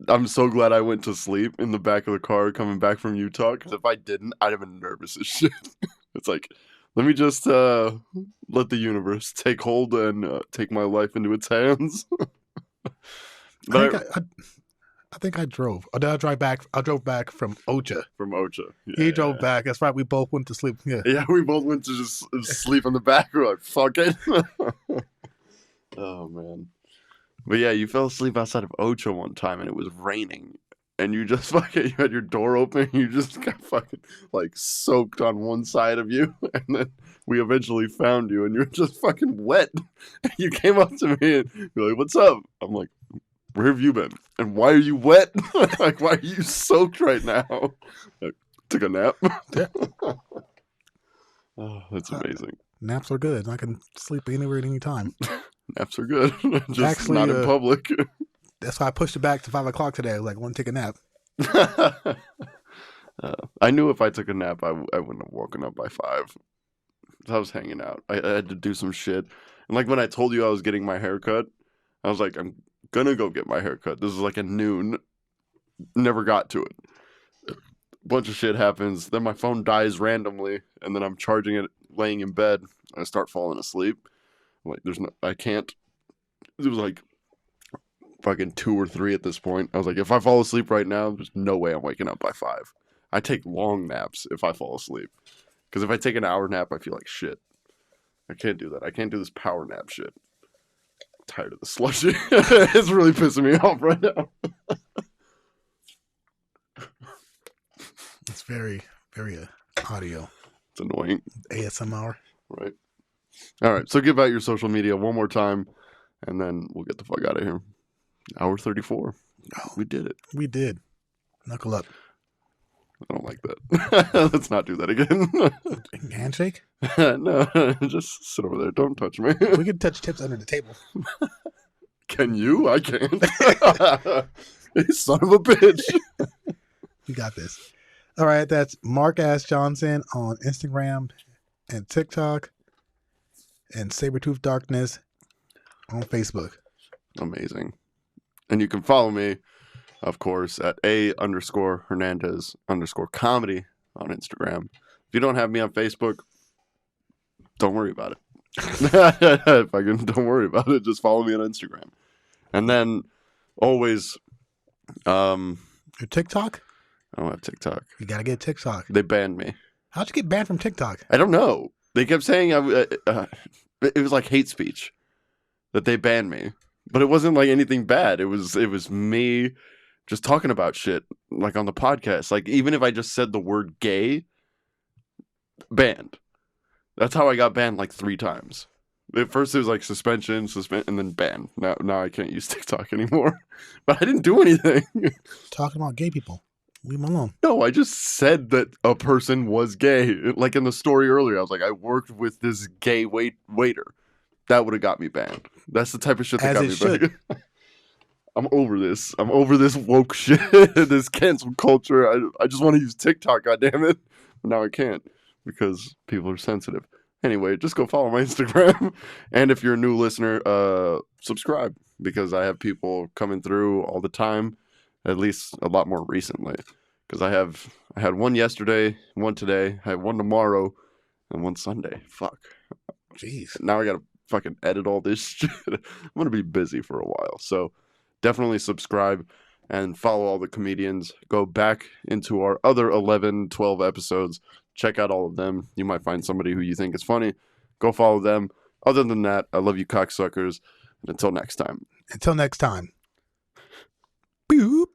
I'm so glad I went to sleep in the back of the car coming back from Utah, because if I didn't, I'd have been nervous as shit. It's like, let me just let the universe take hold and take my life into its hands. But I think I drove. Or did I drive back? I drove back from Ocha. from Ocha. Yeah, He drove back. That's right. We both went to sleep. Yeah. Yeah, we both went to just sleep in the back. We're like, fuck it. Oh, man. But yeah, you fell asleep outside of Ocha one time and it was raining. And you just fucking, you had your door open and you just got fucking like soaked on one side of you. And then we eventually found you and you're just fucking wet. And you came up to me and you're like, what's up? I'm like, where have you been? And why are you wet? Like, why are you soaked right now? Like, took a nap. Yeah. Oh, that's amazing. Naps are good. I can sleep anywhere at any time. Naps are good. Just Actually, not in public. That's why I pushed it back to 5 o'clock today. I was like, I want to take a nap. I knew if I took a nap, I wouldn't have woken up by 5. I was hanging out. I had to do some shit. And like when I told you I was getting my hair cut, I was like, I'm gonna go get my hair cut. This is like at noon. Never got to it. A bunch of shit happens. Then my phone dies randomly. And then I'm charging it, laying in bed. I start falling asleep. I'm like, I can't. It was like fucking 2 or 3 at this point. I was like, if I fall asleep right now, there's no way I'm waking up by 5. I take long naps if I fall asleep. Because if I take an hour nap, I feel like shit. I can't do that. I can't do this power nap shit. I'm tired of the slushy. It's really pissing me off right now. It's very, very audio. It's annoying. ASMR. Right. All right. So give out your social media one more time, and then we'll get the fuck out of here. Hour 34. Oh, We did it. we did. Knuckle up. I don't like that. Let's not do that again. Handshake? No, just sit over there. Don't touch me. We can touch tips under the table. Can you? I can't. You son of a bitch. We got this. All right, that's Mark S. Johnson on Instagram and TikTok, and Sabretooth Darkness on Facebook. Amazing. And you can follow me, of course, at _Hernandez_comedy on Instagram. If you don't have me on Facebook, don't worry about it. Don't worry about it. Just follow me on Instagram. And then always, Your TikTok? I don't have TikTok. You got to get TikTok. They banned me. How'd you get banned from TikTok? I don't know. They kept saying it was like hate speech that they banned me, but it wasn't like anything bad. It was me just talking about shit like on the podcast. Like even if I just said the word gay, banned. That's how I got banned like 3 times. At first it was like suspension, and then ban. Now I can't use TikTok anymore. But I didn't do anything. Talking about gay people. Leave them alone. No, I just said that a person was gay. Like in the story earlier, I was like, I worked with this gay waiter. That would have got me banned. That's the type of shit that got me banned. I'm over this. I'm over this woke shit, this cancel culture. I just want to use TikTok, goddammit. But now I can't because people are sensitive. Anyway, just go follow my Instagram. And if you're a new listener, subscribe because I have people coming through all the time, at least a lot more recently. Because I had one yesterday, one today, I have one tomorrow, and one Sunday. Fuck. Jeez. Now I gotta fucking edit all this shit. I'm gonna be busy for a while. So definitely subscribe and follow all the comedians. Go back into our other 11, 12 episodes. Check out all of them. You might find somebody who you think is funny. Go follow them. Other than that, I love you cocksuckers. And until next time. Until next time. Boop.